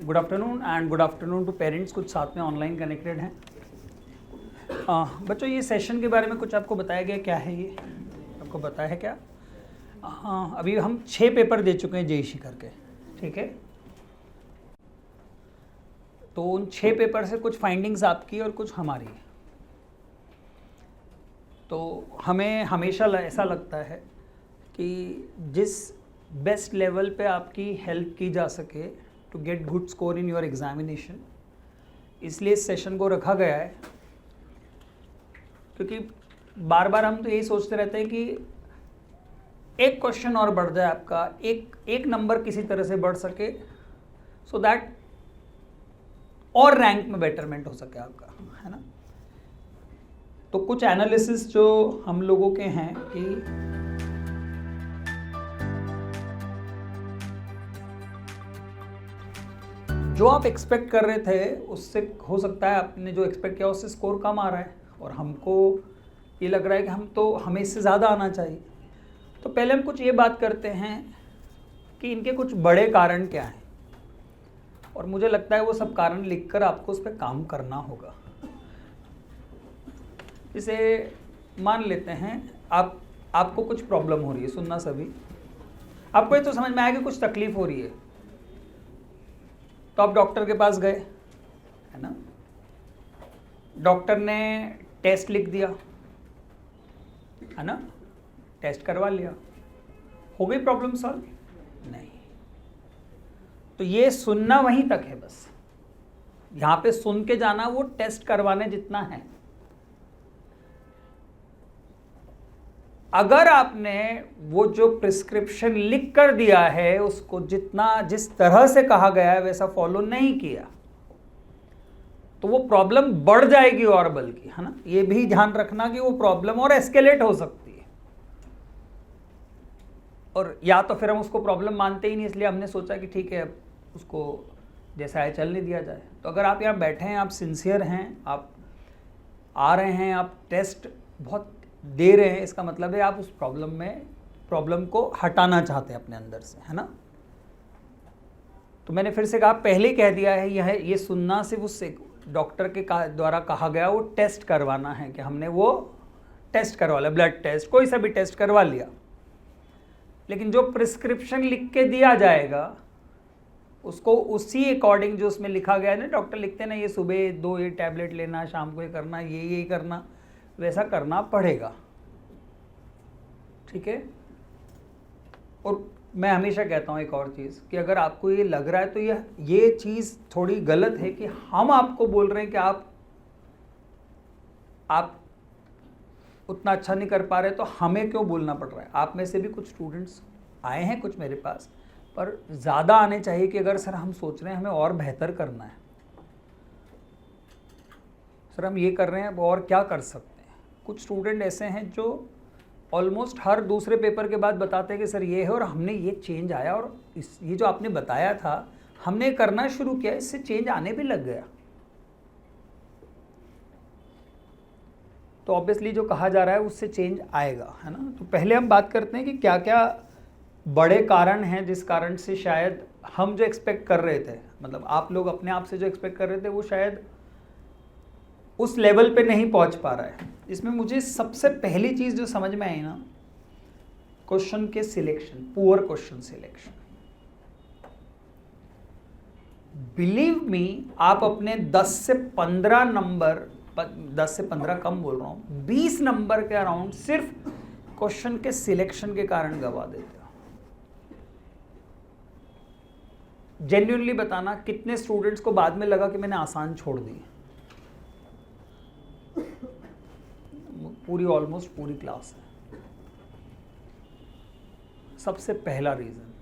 Good afternoon and good afternoon to parents, कुछ साथ में ऑनलाइन कनेक्टेड हैं। बच्चों, ये सेशन के बारे में कुछ आपको बताया गया, क्या है ये आपको बताया है क्या? हाँ, अभी हम 6 पेपर दे चुके हैं जेईसी करके, ठीक है। तो उन 6 पेपर से कुछ फाइंडिंग्स आपकी और कुछ हमारी। तो हमें हमेशा ऐसा लगता है कि जिस बेस्ट लेवल पे आपकी हेल्प की जा सके to get good score in your examination, इसलिए इस सेशन को रखा गया है। क्योंकि बार बार हम तो यही सोचते रहते हैं कि एक क्वेश्चन और बढ़ जाए आपका, एक नंबर किसी तरह से बढ़ सके, सो दैट और रैंक में बेटरमेंट हो सके आपका, है ना। तो कुछ एनालिसिस जो हम लोगों के हैं कि जो आप एक्सपेक्ट कर रहे थे उससे हो सकता है आपने जो एक्सपेक्ट किया उससे स्कोर कम आ रहा है, और हमको ये लग रहा है कि हमें इससे ज़्यादा आना चाहिए। तो पहले हम कुछ ये बात करते हैं कि इनके कुछ बड़े कारण क्या हैं, और मुझे लगता है वो सब कारण लिखकर आपको उस पर काम करना होगा। इसे मान लेते हैं आपको कुछ प्रॉब्लम हो रही है, सुनना सभी, आपको ये तो समझ में आया कि कुछ तकलीफ हो रही है, तो आप डॉक्टर के पास गए, है ना। डॉक्टर ने टेस्ट लिख दिया, है ना, टेस्ट करवा लिया, हो गई प्रॉब्लम सॉल्व? नहीं। तो ये सुनना वहीं तक है, बस यहां पे सुन के जाना वो टेस्ट करवाने जितना है। अगर आपने वो जो प्रिस्क्रिप्शन लिख कर दिया है उसको जिस तरह से कहा गया है वैसा फॉलो नहीं किया, तो वो प्रॉब्लम बढ़ जाएगी और बल्कि, है ना। ये भी ध्यान रखना कि वो प्रॉब्लम और एस्केलेट हो सकती है, और या तो फिर हम उसको प्रॉब्लम मानते ही नहीं, इसलिए हमने सोचा कि ठीक है अब उसको जैसा है चलने दिया जाए। तो अगर आप यहाँ बैठे हैं, आप सिंसियर हैं, आप आ रहे हैं, आप टेस्ट बहुत दे रहे हैं, इसका मतलब है आप उस प्रॉब्लम को हटाना चाहते हैं अपने अंदर से, है ना। तो मैंने फिर से कहा, पहले कह दिया है, ये सुनना सिर्फ उससे डॉक्टर के द्वारा कहा गया वो टेस्ट करवाना है, कि हमने वो टेस्ट करवा लिया, ब्लड टेस्ट, कोई सा भी टेस्ट करवा लिया। लेकिन जो प्रिस्क्रिप्शन लिख के दिया जाएगा उसको उसी अकॉर्डिंग जो उसमें लिखा गया है ना, डॉक्टर लिखते हैं ना, ये सुबह 2 ये टैबलेट लेना, शाम को ये करना, ये करना, वैसा करना पड़ेगा, ठीक है। और मैं हमेशा कहता हूँ एक और चीज़, कि अगर आपको ये लग रहा है तो ये चीज़ थोड़ी गलत है कि हम आपको बोल रहे हैं कि आप उतना अच्छा नहीं कर पा रहे, तो हमें क्यों बोलना पड़ रहा है। आप में से भी कुछ स्टूडेंट्स आए हैं कुछ मेरे पास, पर ज़्यादा आने चाहिए कि अगर सर हम सोच रहे हैं हमें और बेहतर करना है, सर हम ये कर रहे हैं, अब और क्या कर सकते हैं। कुछ स्टूडेंट ऐसे हैं जो ऑलमोस्ट हर दूसरे पेपर के बाद बताते हैं कि सर ये है और हमने ये चेंज आया, और ये जो आपने बताया था हमने करना शुरू किया, इससे चेंज आने भी लग गया। तो ऑब्वियसली जो कहा जा रहा है उससे चेंज आएगा, है ना। तो पहले हम बात करते हैं कि क्या क्या बड़े कारण हैं जिस कारण से शायद हम जो एक्सपेक्ट कर रहे थे, मतलब आप लोग अपने आप से जो एक्सपेक्ट कर रहे थे वो शायद उस लेवल पे नहीं पहुंच पा रहा है। इसमें मुझे सबसे पहली चीज़ जो समझ में आई ना, क्वेश्चन के selection, poor question selection. Believe me, आप अपने 10 से 15 नंबर, 10 से 15 कम बोल रहा हूँ, 20 नंबर के अराउंड सिर्फ क्वेश्चन के सिलेक्शन के कारण गवा देते हो। जेन्युइनली बताना, कितने स्टूडेंट्स को बाद में लगा कि मैंने आसान छोड़ दी? पूरी, ऑलमोस्ट पूरी क्लास है। सबसे पहला रीज़न,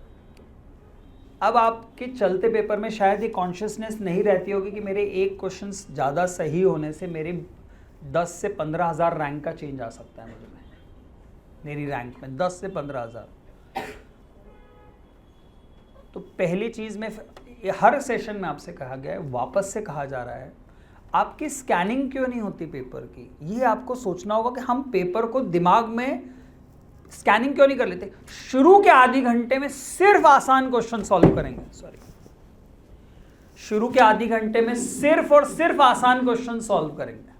अब आपके चलते पेपर में शायद ये कॉन्शियसनेस नहीं रहती होगी कि मेरे एक क्वेश्चन ज़्यादा सही होने से मेरे 10 से 15,000 रैंक का चेंज आ सकता है मेरी रैंक में 10 से 15,000। तो पहली चीज़ में हर सेशन में आपसे कहा गया है, वापस से कहा जा रहा है, आपकी स्कैनिंग क्यों नहीं होती पेपर की? ये आपको सोचना होगा कि हम पेपर को दिमाग में स्कैनिंग क्यों नहीं कर लेते। शुरू के आधे घंटे में सिर्फ आसान क्वेश्चन सॉल्व करेंगे, शुरू के आधी घंटे में सिर्फ और सिर्फ आसान क्वेश्चन सॉल्व करेंगे।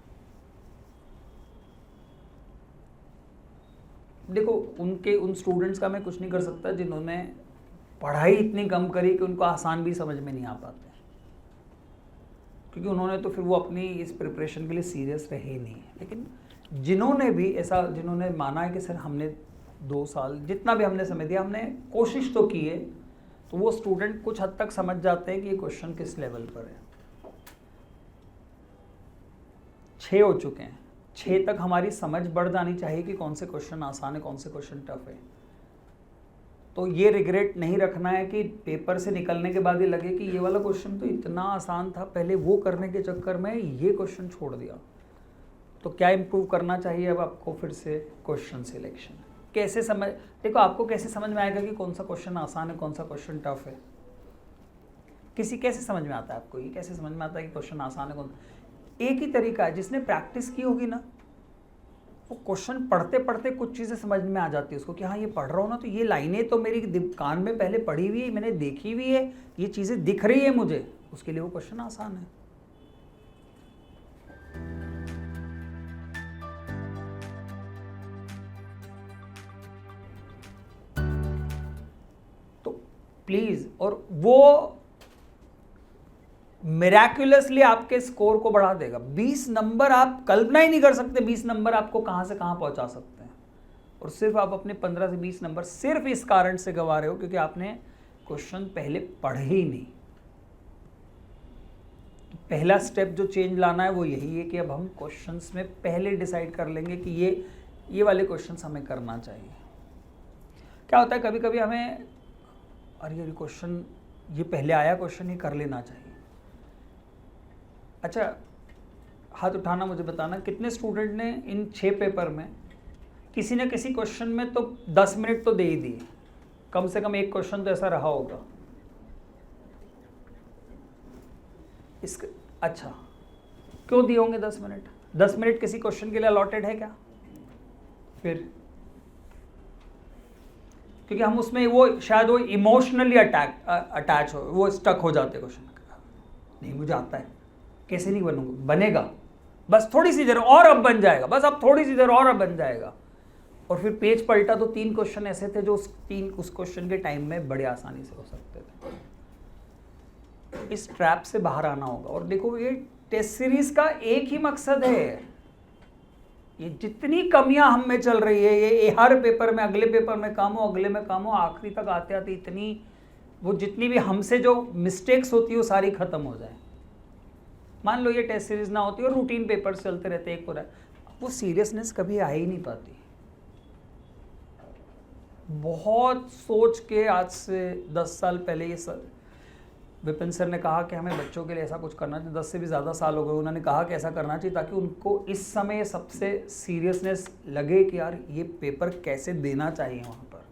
देखो उन स्टूडेंट्स का मैं कुछ नहीं कर सकता जिन्होंने पढ़ाई इतनी कम करी कि उनको आसान भी समझ में नहीं आ पाते, क्योंकि उन्होंने तो फिर वो अपनी इस प्रिपरेशन के लिए सीरियस रहे ही नहीं। लेकिन जिन्होंने माना है कि सर हमने 2 साल जितना भी हमने समय दिया, हमने कोशिश तो की है, तो वो स्टूडेंट कुछ हद तक समझ जाते हैं कि ये क्वेश्चन किस लेवल पर है। 6 हो चुके हैं, 6 तक हमारी समझ बढ़ जानी चाहिए कि कौन से क्वेश्चन आसान है, कौन से क्वेश्चन टफ है। तो ये रिग्रेट नहीं रखना है कि पेपर से निकलने के बाद ये लगे कि ये वाला क्वेश्चन तो इतना आसान था, पहले वो करने के चक्कर में ये क्वेश्चन छोड़ दिया। तो क्या इम्प्रूव करना चाहिए अब आपको? फिर से क्वेश्चन सिलेक्शन कैसे देखो आपको कैसे समझ में आएगा कि कौन सा क्वेश्चन आसान है, कौन सा क्वेश्चन टफ है? कैसे समझ में आता है आपको? ये कैसे समझ में आता है कि क्वेश्चन आसान है एक ही तरीका है, जिसने प्रैक्टिस की होगी ना, वो क्वेश्चन पढ़ते पढ़ते कुछ चीज़ें समझ में आ जाती है उसको कि हाँ ये पढ़ रहा हूँ ना, तो ये लाइनें तो मेरी कान में पहले पढ़ी हुई है, मैंने देखी हुई है, ये चीज़ें दिख रही है मुझे, उसके लिए वो क्वेश्चन आसान है। तो प्लीज, और वो मिराक्युलसली आपके स्कोर को बढ़ा देगा। 20 नंबर आप कल्पना ही नहीं कर सकते 20 नंबर आपको कहां से कहां पहुंचा सकते हैं, और सिर्फ आप अपने 15 से 20 नंबर सिर्फ इस कारण से गंवा रहे हो क्योंकि आपने क्वेश्चन पहले पढ़े ही नहीं। तो पहला स्टेप जो चेंज लाना है वो यही है कि अब हम क्वेश्चंस में पहले डिसाइड कर लेंगे कि ये वाले क्वेश्चंस हमें करना चाहिए। क्या होता है कभी कभी हमें, अरे ये क्वेश्चन ये पहले आया क्वेश्चन, ये कर लेना चाहिए। अच्छा, हाथ उठाना, मुझे बताना कितने स्टूडेंट ने इन 6 पेपर में किसी न किसी क्वेश्चन में तो 10 मिनट तो दे ही दिए, कम से कम एक क्वेश्चन तो ऐसा रहा होगा। अच्छा, क्यों दिए होंगे 10 मिनट? 10 मिनट किसी क्वेश्चन के लिए अलॉटेड है क्या? फिर क्योंकि हम उसमें वो शायद वो इमोशनली अटैच हो, वो स्टक हो जाते क्वेश्चन। नहीं मुझे आता है, कैसे नहीं बनूंगा? बनेगा, बस थोड़ी सी देर और अब बन जाएगा, बस अब थोड़ी सी देर और अब बन जाएगा। और फिर पेज पलटा तो 3 क्वेश्चन ऐसे थे जो उस क्वेश्चन के टाइम में बड़े आसानी से हो सकते थे। इस ट्रैप से बाहर आना होगा। और देखो ये टेस्ट सीरीज का एक ही मकसद है, ये जितनी कमियां हम में चल रही है, ये हर पेपर में, अगले पेपर में कम हो, अगले में कम हो, आखिरी तक आते आते इतनी वो जितनी भी हमसे जो मिस्टेक्स होती है वो सारी खत्म हो जाए। मान लो ये टेस्ट सीरीज ना होती और रूटीन पेपर चलते रहते एक पूरा, वो सीरियसनेस कभी आ ही नहीं पाती। बहुत सोच के आज से 10 साल पहले ये सर विपिन सर ने कहा कि हमें बच्चों के लिए ऐसा कुछ करना चाहिए। 10 से भी ज़्यादा साल हो गए, उन्होंने कहा कि ऐसा करना चाहिए ताकि उनको इस समय सबसे सीरियसनेस लगे कि यार ये पेपर कैसे देना चाहिए वहाँ पर।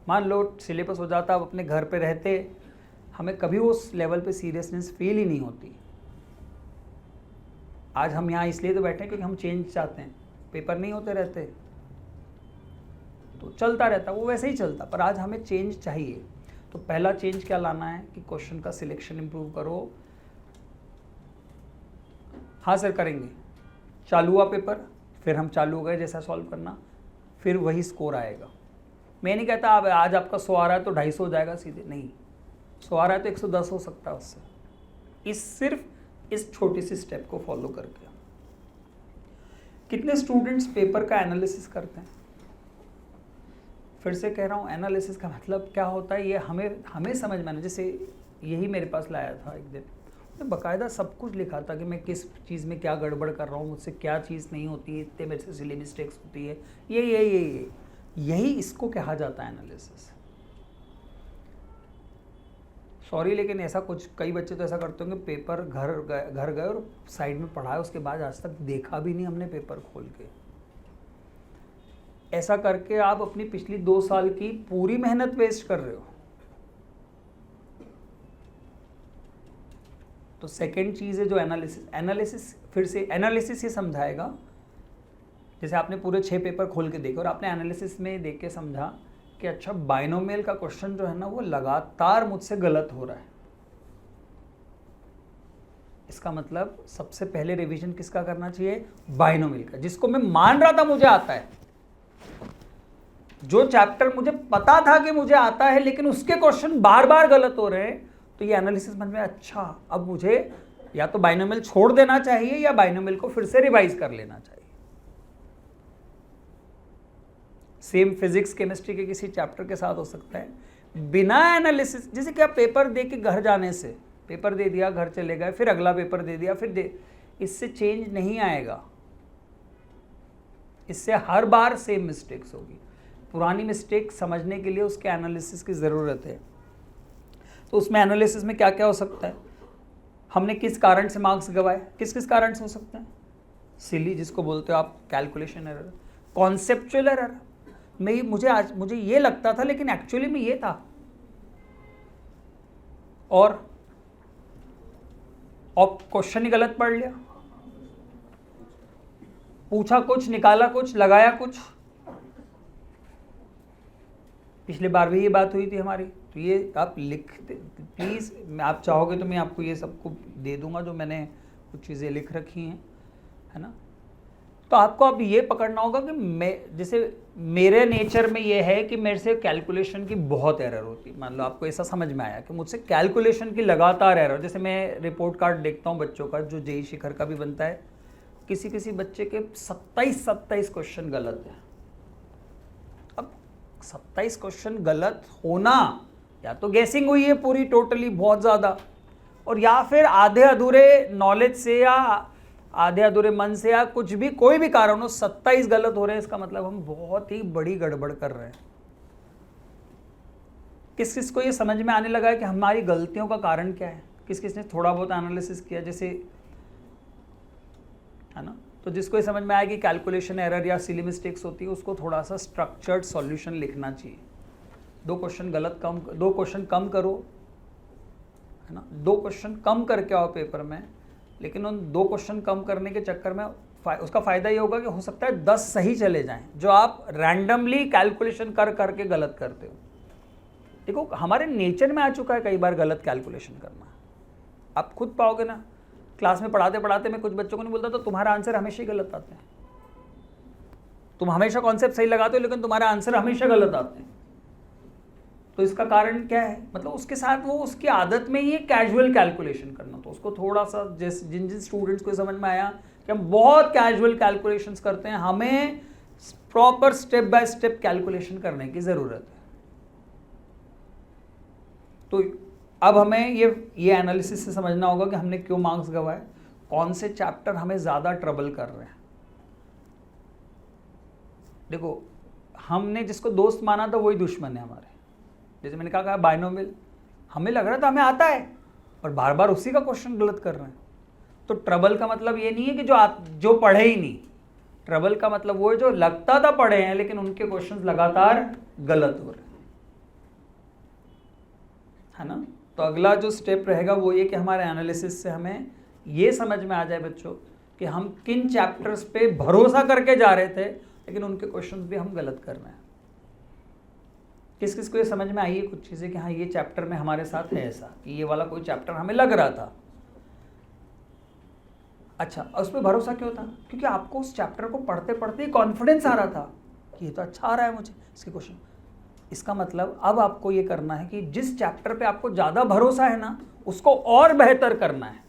मान लो सिलेबस हो जाता, अब अपने घर पे रहते, हमें कभी उस लेवल पे सीरियसनेस फील ही नहीं होती। आज हम यहाँ इसलिए तो बैठे हैं क्योंकि हम चेंज चाहते हैं। पेपर नहीं होते रहते तो चलता रहता, वो वैसे ही चलता, पर आज हमें चेंज चाहिए। तो पहला चेंज क्या लाना है कि क्वेश्चन का सिलेक्शन इंप्रूव करो। हाँ सर करेंगे, चालू हुआ पेपर, फिर हम चालू हो गए जैसा सॉल्व करना, फिर वही स्कोर आएगा। मैं नहीं कहता अब आज आपका 100 आ रहा है तो 250 हो जाएगा सीधे, नहीं, 100 आ रहा है तो 110 हो सकता है उससे। सिर्फ इस छोटी सी स्टेप को फॉलो करके। कितने स्टूडेंट्स पेपर का एनालिसिस करते हैं? फिर से कह रहा हूँ, एनालिसिस का मतलब क्या होता है ये हमें समझ में आना। जैसे यही मेरे पास लाया था एक दिन, मैं बाकायदा सब कुछ लिखा था कि मैं किस चीज़ में क्या गड़बड़ कर रहा हूँ, मुझसे क्या चीज़ नहीं होती है, इतने मेरे से सिली मिस्टेक्स होती है, यही इसको कहा जाता है एनालिसिस। सॉरी लेकिन ऐसा कुछ कई बच्चे तो ऐसा करते होंगे, पेपर घर गए और साइड में पढ़ाया, उसके बाद आज तक देखा भी नहीं हमने पेपर खोल के। ऐसा करके आप अपनी पिछली 2 साल की पूरी मेहनत वेस्ट कर रहे हो। तो सेकंड चीज़ है जो एनालिसिस फिर से एनालिसिस ये समझाएगा। जैसे आपने पूरे 6 पेपर खोल के देखे और आपने एनालिसिस में देख के समझा कि अच्छा बाइनोमियल का क्वेश्चन जो है ना वो लगातार मुझसे गलत हो रहा है, इसका मतलब सबसे पहले रिवीजन किसका करना चाहिए? बाइनोमियल का, जिसको मैं मान रहा था मुझे आता है। जो चैप्टर मुझे पता था कि मुझे आता है लेकिन उसके क्वेश्चन बार बार गलत हो रहे हैं, तो ये एनालिसिस समझ में, अच्छा अब मुझे या तो बाइनोमियल छोड़ देना चाहिए या बाइनोमियल को फिर से रिवाइज कर लेना चाहिए। सेम फिजिक्स केमिस्ट्री के किसी चैप्टर के साथ हो सकता है, बिना एनालिसिस, जैसे कि आप पेपर दे के घर जाने से, पेपर दे दिया घर चले गए, फिर अगला पेपर दे दिया, फिर इससे चेंज नहीं आएगा। इससे हर बार सेम मिस्टेक्स होगी। पुरानी मिस्टेक समझने के लिए उसके एनालिसिस की ज़रूरत है। तो उसमें एनालिसिस में क्या क्या हो सकता है? हमने किस कारण से मार्क्स गवाए, किस किस कारण से हो सकते हैं? सिली, जिसको बोलते हो आप कैलकुलेशन एरर, कॉन्सेप्चुअल एरर, मुझे ये लगता था लेकिन एक्चुअली में ये था, और क्वेश्चन ही गलत पढ़ लिया, पूछा कुछ, निकाला कुछ, लगाया कुछ। पिछले बार भी ये बात हुई थी हमारी। तो ये आप लिखते प्लीज़, आप चाहोगे तो मैं आपको ये सबको दे दूंगा जो मैंने कुछ चीज़ें लिख रखी हैं, है ना। तो आपको अब ये पकड़ना होगा कि मैं, जैसे मेरे नेचर में ये है कि मेरे से कैलकुलेशन की बहुत एरर होती है। मान लो आपको ऐसा समझ में आया कि मुझसे कैलकुलेशन की लगातार एरर, जैसे मैं रिपोर्ट कार्ड देखता हूँ बच्चों का, जो जेईई शिखर का भी बनता है, किसी किसी बच्चे के 27 क्वेश्चन गलत है। अब 27 क्वेश्चन गलत होना, या तो गैसिंग हुई है पूरी टोटली बहुत ज़्यादा, और या फिर आधे अधूरे नॉलेज से या आधे अधूरे मन से या कुछ भी, कोई भी कारण हो, 27 गलत हो रहे हैं, इसका मतलब हम बहुत ही बड़ी गड़बड़ कर रहे हैं। किस किस को ये समझ में आने लगा है कि हमारी गलतियों का कारण क्या है? किस किस ने थोड़ा बहुत एनालिसिस किया, जैसे, है ना। तो जिसको ये समझ में आया कि कैलकुलेशन एरर या सिली मिस्टेक्स होती है, उसको थोड़ा सा स्ट्रक्चर्ड सॉल्यूशन लिखना चाहिए। 2 क्वेश्चन कम करो, है ना, 2 क्वेश्चन कम करके आओ पेपर में, लेकिन उन 2 क्वेश्चन कम करने के चक्कर में उसका फ़ायदा ये होगा कि हो सकता है 10 सही चले जाएं, जो आप रैंडमली कैलकुलेशन कर करके गलत करते हो। देखो, हमारे नेचर में आ चुका है कई बार गलत कैलकुलेशन करना। आप खुद पाओगे ना, क्लास में पढ़ाते पढ़ाते मैं कुछ बच्चों को नहीं बोलता तो तुम्हारा आंसर हमेशा ही गलत आते हैं। तुम हमेशा कॉन्सेप्ट सही लगाते हो लेकिन तुम्हारा आंसर हमेशा गलत आते हैं। तो इसका कारण क्या है? मतलब उसके साथ वो, उसकी आदत में ही कैजुअल कैलकुलेशन करना। तो उसको थोड़ा सा, जिन जिन स्टूडेंट्स को समझ में आया कि हम बहुत कैजुअल कैलकुलेशंस करते हैं, हमें proper step by step calculation करने की ज़रूरत है। तो अब हमें ये एनालिसिस से समझना होगा कि हमने क्यों मार्क्स गवाए, कौन से चैप्टर हमें ज़्यादा ट्रबल कर रहे हैं। देखो, हमने जिसको दोस्त माना था वही दुश्मन है हमारे। जैसे मैंने कहा बाइनोमियल, हमें लग रहा था हमें आता है और बार बार उसी का क्वेश्चन गलत कर रहे हैं। तो ट्रबल का मतलब ये नहीं है कि जो पढ़े ही नहीं। ट्रबल का मतलब वो है जो लगता था पढ़े हैं लेकिन उनके क्वेश्चंस लगातार गलत हो रहे हैं, है ना। तो अगला जो स्टेप रहेगा वो ये कि हमारे एनालिसिस से हमें ये समझ में आ जाए बच्चों कि हम किन चैप्टर्स पे भरोसा करके जा रहे थे लेकिन उनके क्वेश्चंस भी हम गलत कर रहे हैं। किस किस को ये समझ में आई है कुछ चीज़ें कि हाँ ये चैप्टर में हमारे साथ है ऐसा, कि ये वाला कोई चैप्टर हमें लग रहा था। अच्छा, उस पर भरोसा क्यों था? क्योंकि आपको उस चैप्टर को पढ़ते पढ़ते कॉन्फिडेंस आ रहा था कि ये तो अच्छा आ रहा है मुझे इसके क्वेश्चन। इसका मतलब अब आपको ये करना है कि जिस चैप्टर पे आपको ज़्यादा भरोसा है ना, उसको और बेहतर करना है,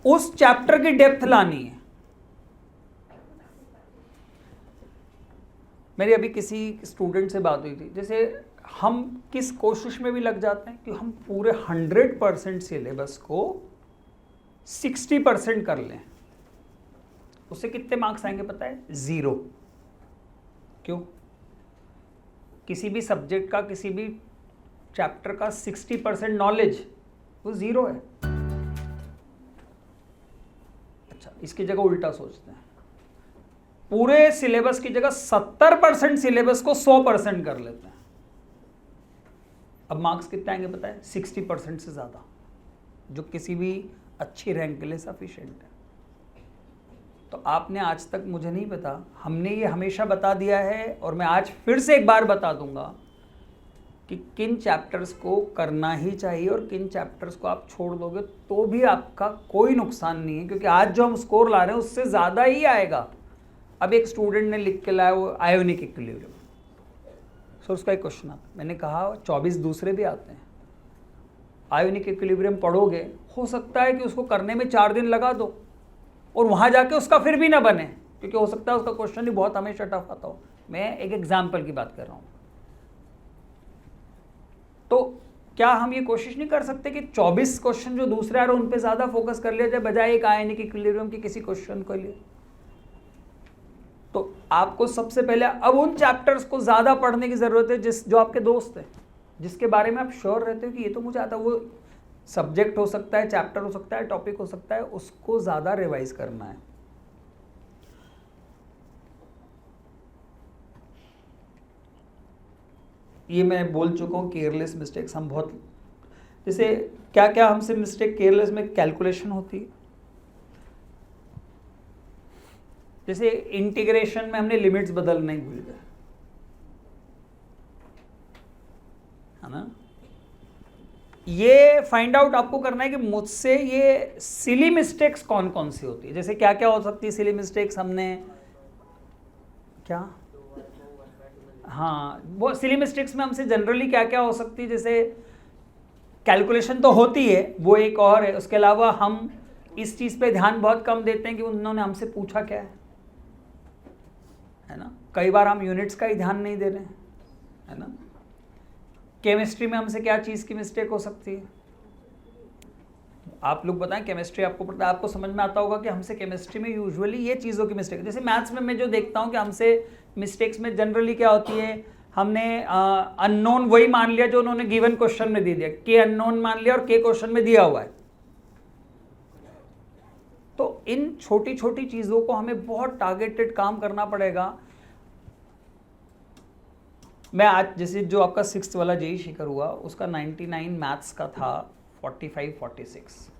उस चैप्टर की डेप्थ लानी है। मेरी अभी किसी स्टूडेंट से बात हुई थी, जैसे हम किस कोशिश में भी लग जाते हैं कि हम पूरे 100% सिलेबस को 60% कर लें। उससे कितने मार्क्स आएंगे पता है? 0। क्यों? किसी भी सब्जेक्ट का, किसी भी चैप्टर का 60% नॉलेज वो 0 है। अच्छा, इसकी जगह उल्टा सोचते हैं, पूरे सिलेबस की जगह 70% सिलेबस को 100% कर लेते हैं। अब मार्क्स कितने आएंगे पता है? 60% से ज़्यादा, जो किसी भी अच्छी रैंक के लिए सफिशिएंट है। तो आपने आज तक, मुझे नहीं पता, हमने ये हमेशा बता दिया है और मैं आज फिर से एक बार बता दूंगा कि किन चैप्टर्स को करना ही चाहिए और किन चैप्टर्स को आप छोड़ दोगे तो भी आपका कोई नुकसान नहीं है, क्योंकि आज जो हम स्कोर ला रहे हैं उससे ज़्यादा ही आएगा। अब एक स्टूडेंट ने लिख के लाया वो आयोनिक इक्विलिब्रियम, सो उसका एक क्वेश्चन आता, मैंने कहा 24 दूसरे भी आते हैं। आयोनिक इक्विलिब्रियम पढ़ोगे, हो सकता है कि उसको करने में 4 दिन लगा दो और वहाँ जाके उसका फिर भी ना बने, क्योंकि हो सकता है उसका क्वेश्चन ही बहुत हमेशा टफ आता हो। मैं एक एग्जाम्पल की बात कर रहा हूँ। तो क्या हम ये कोशिश नहीं कर सकते कि 24 क्वेश्चन जो दूसरे आ रहे हैं उन पे ज़्यादा फोकस कर लिया जाए बजाय एक आयोनिक इक्विलिब्रियम के किसी क्वेश्चन को लिए? तो आपको सबसे पहले अब उन चैप्टर्स को ज़्यादा पढ़ने की ज़रूरत है जो आपके दोस्त हैं, जिसके बारे में आप श्योर रहते हो कि ये तो मुझे आता है। वो सब्जेक्ट हो सकता है, चैप्टर हो सकता है, टॉपिक हो सकता है, उसको ज़्यादा रिवाइज करना है। ये मैं बोल चुका हूँ, केयरलेस मिस्टेक्स हम बहुत, जैसे क्या क्या हमसे मिस्टेक केयरलेस में कैलकुलेशन होती है। जैसे इंटीग्रेशन में हमने लिमिट्स बदलना ही भूल गए, है ना। ये फाइंड आउट आपको करना है कि मुझसे ये सिली मिस्टेक्स कौन कौन सी होती है। जैसे क्या क्या हो सकती है सिली मिस्टेक्स, हमने क्या, हाँ वो सिली मिस्टेक्स में हमसे जनरली क्या क्या हो सकती है, जैसे कैलकुलेशन तो होती है, वो एक और है। उसके अलावा हम इस चीज़ पे ध्यान बहुत कम देते हैं कि उन्होंने हमसे पूछा क्या है ना। कई बार हम यूनिट्स का ही ध्यान नहीं दे रहे हैं, है ना। केमिस्ट्री में हमसे क्या चीज़ की मिस्टेक हो सकती है, आप लोग बताएं। केमिस्ट्री आपको पता है, आपको समझ में आता होगा कि हमसे केमिस्ट्री में यूजुअली ये चीज़ों की मिस्टेक। जैसे मैथ्स में मैं जो देखता हूँ कि हमसे मिस्टेक्स में जनरली क्या होती है, हमने अननोन वही मान लिया जो उन्होंने गिवन क्वेश्चन में दे दिया, के अननोन मान लिया और के क्वेश्चन में दिया हुआ है। तो इन छोटी छोटी चीज़ों को हमें बहुत टारगेटेड काम करना पड़ेगा। मैं आज जैसे जो आपका 6th वाला जेई शिखर हुआ, उसका 99 मैथ्स का था, 45-46।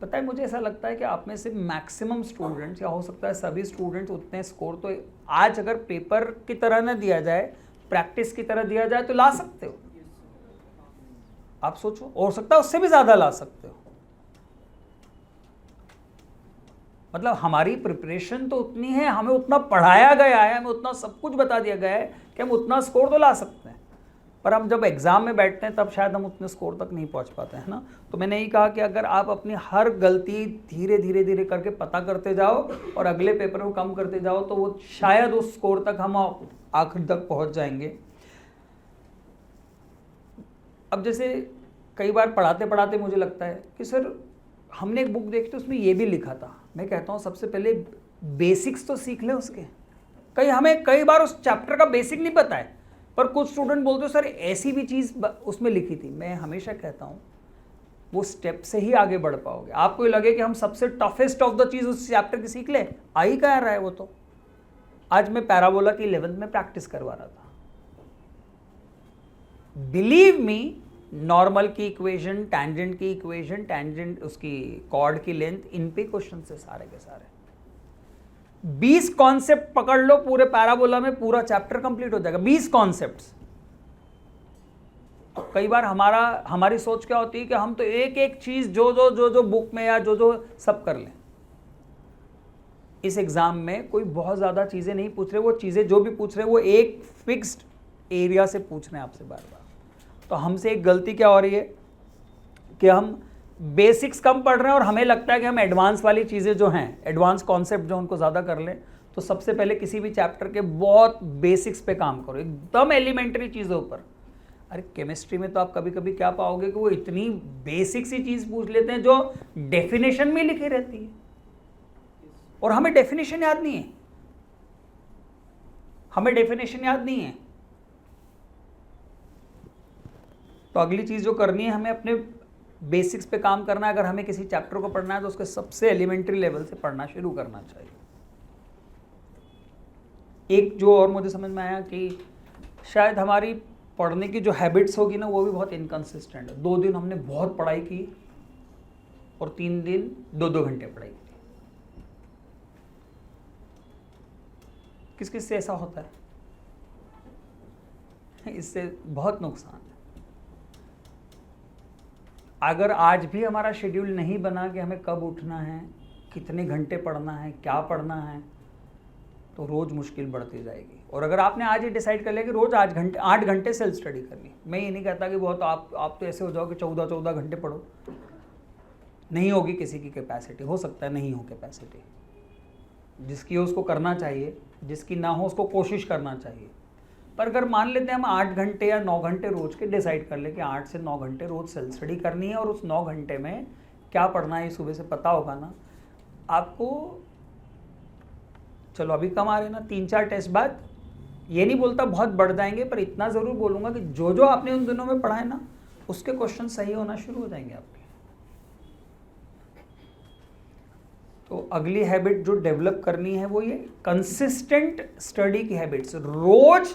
पता है, मुझे ऐसा लगता है कि आप में से मैक्सिमम स्टूडेंट्स, या हो सकता है सभी स्टूडेंट्स, उतने स्कोर तो आज अगर पेपर की तरह ना दिया जाए, प्रैक्टिस की तरह दिया जाए तो ला सकते हो। आप सोचो, हो सकता है उससे भी ज़्यादा ला सकते हो। मतलब हमारी प्रिपरेशन तो उतनी है, हमें उतना पढ़ाया गया है, हमें उतना सब कुछ बता दिया गया है कि हम उतना स्कोर तो ला सकते हैं। पर हम जब एग्ज़ाम में बैठते हैं तब शायद हम उतने स्कोर तक नहीं पहुंच पाते हैं ना। तो मैंने यही कहा कि अगर आप अपनी हर गलती धीरे धीरे धीरे करके पता करते जाओ और अगले पेपर में कम करते जाओ, तो वो शायद उस स्कोर तक हम आखिर तक पहुंच जाएंगे। अब जैसे कई बार पढ़ाते पढ़ाते मुझे लगता है कि सर हमने एक बुक देखी तो उसमें ये भी लिखा था। मैं कहता हूँ सबसे पहले बेसिक्स तो सीख लें उसके। हमें कई बार उस चैप्टर का बेसिक नहीं पता है, पर कुछ स्टूडेंट बोलते हो सर ऐसी भी चीज़ उसमें लिखी थी। मैं हमेशा कहता हूँ वो स्टेप से ही आगे बढ़ पाओगे। आपको लगे कि हम सबसे टफेस्ट ऑफ द चीज़ उस चैप्टर की सीख ले, आ ही कह रहा है वो तो। आज मैं पैराबोला की 11th में प्रैक्टिस करवा रहा था। बिलीव मी, नॉर्मल की इक्वेशन, टैंजेंट की इक्वेशन, टैंजेंट उसकी कॉर्ड की लेंथ, इन पे क्वेश्चन से सारे के सारे 20 कॉन्सेप्ट पकड़ लो पूरे पैराबोला में, पूरा चैप्टर कंप्लीट हो जाएगा। 20 कॉन्सेप्ट्स। तो कई बार हमारी सोच क्या होती है कि हम तो एक एक चीज जो बुक में या जो सब कर लें। इस एग्जाम में कोई बहुत ज्यादा चीजें नहीं पूछ रहे, वो चीजें जो भी पूछ रहे हैं वो एक फिक्स्ड एरिया से पूछ रहे हैं आपसे बार बार। तो हमसे एक गलती क्या हो रही है कि हम बेसिक्स कम पढ़ रहे हैं और हमें लगता है कि हम एडवांस वाली चीज़ें जो हैं, एडवांस कॉन्सेप्ट जो उनको ज़्यादा कर लें। तो सबसे पहले किसी भी चैप्टर के बहुत बेसिक्स पे काम करो, एकदम एलिमेंट्री चीज़ों पर। अरे केमिस्ट्री में तो आप कभी कभी क्या पाओगे कि वो इतनी बेसिक सी चीज़ पूछ लेते हैं जो डेफिनेशन में लिखी रहती है और हमें डेफिनेशन याद नहीं है। तो अगली चीज़ जो करनी है, हमें अपने बेसिक्स पे काम करना है। अगर हमें किसी चैप्टर को पढ़ना है तो उसके सबसे एलिमेंट्री लेवल से पढ़ना शुरू करना चाहिए। एक जो और मुझे समझ में आया कि शायद हमारी पढ़ने की जो हैबिट्स होगी ना, वो भी बहुत इनकंसिस्टेंट है। 2 दिन हमने बहुत पढ़ाई की और 3 दिन 2-2 घंटे पढ़ाई की। किस किस से ऐसा होता है? इससे बहुत नुकसान है। अगर आज भी हमारा शेड्यूल नहीं बना कि हमें कब उठना है, कितने घंटे पढ़ना है, क्या पढ़ना है, तो रोज़ मुश्किल बढ़ती जाएगी। और अगर आपने आज ही डिसाइड कर लिया कि रोज़ 8 घंटे सेल्फ स्टडी करनी, मैं ये नहीं कहता कि बहुत आप तो ऐसे हो जाओ कि 14 घंटे पढ़ो, नहीं होगी किसी की कैपेसिटी, हो सकता है नहीं हो कैपेसिटी, जिसकी हो उसको करना चाहिए, जिसकी ना हो उसको कोशिश करना चाहिए। पर अगर मान लेते हैं हम 8 घंटे या 9 घंटे रोज़ के डिसाइड कर ले कि 8 से 9 घंटे रोज़ सेल्फ स्टडी करनी है और उस 9 घंटे में क्या पढ़ना है सुबह से पता होगा ना आपको। चलो अभी कम आ रहे ना, 3-4 टेस्ट बाद, ये नहीं बोलता बहुत बढ़ जाएंगे, पर इतना ज़रूर बोलूँगा कि जो जो आपने उन दिनों में पढ़ा है ना उसके क्वेश्चन सही होना शुरू हो जाएंगे आपके। तो अगली हैबिट जो डेवलप करनी है वो ये कंसिस्टेंट स्टडी की हैबिट्स। रोज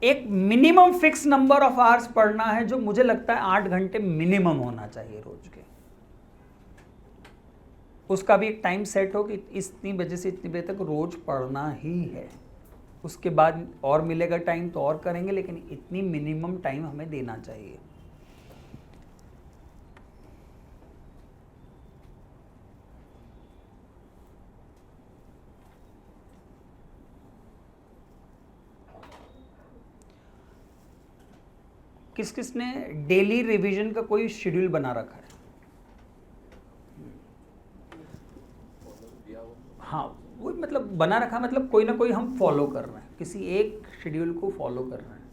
एक minimum fix number of hours पढ़ना है, जो मुझे लगता है 8 घंटे मिनिमम होना चाहिए रोज के। उसका भी एक टाइम सेट हो कि इतनी बजे से इतनी बजे तक रोज पढ़ना ही है। उसके बाद और मिलेगा टाइम तो और करेंगे, लेकिन इतनी मिनिमम टाइम हमें देना चाहिए। किस किस ने डेली रिवीजन का कोई शेड्यूल बना रखा है? हाँ, वो मतलब बना रखा, मतलब कोई ना कोई हम फॉलो कर रहे हैं, किसी एक शेड्यूल को फॉलो कर रहे हैं।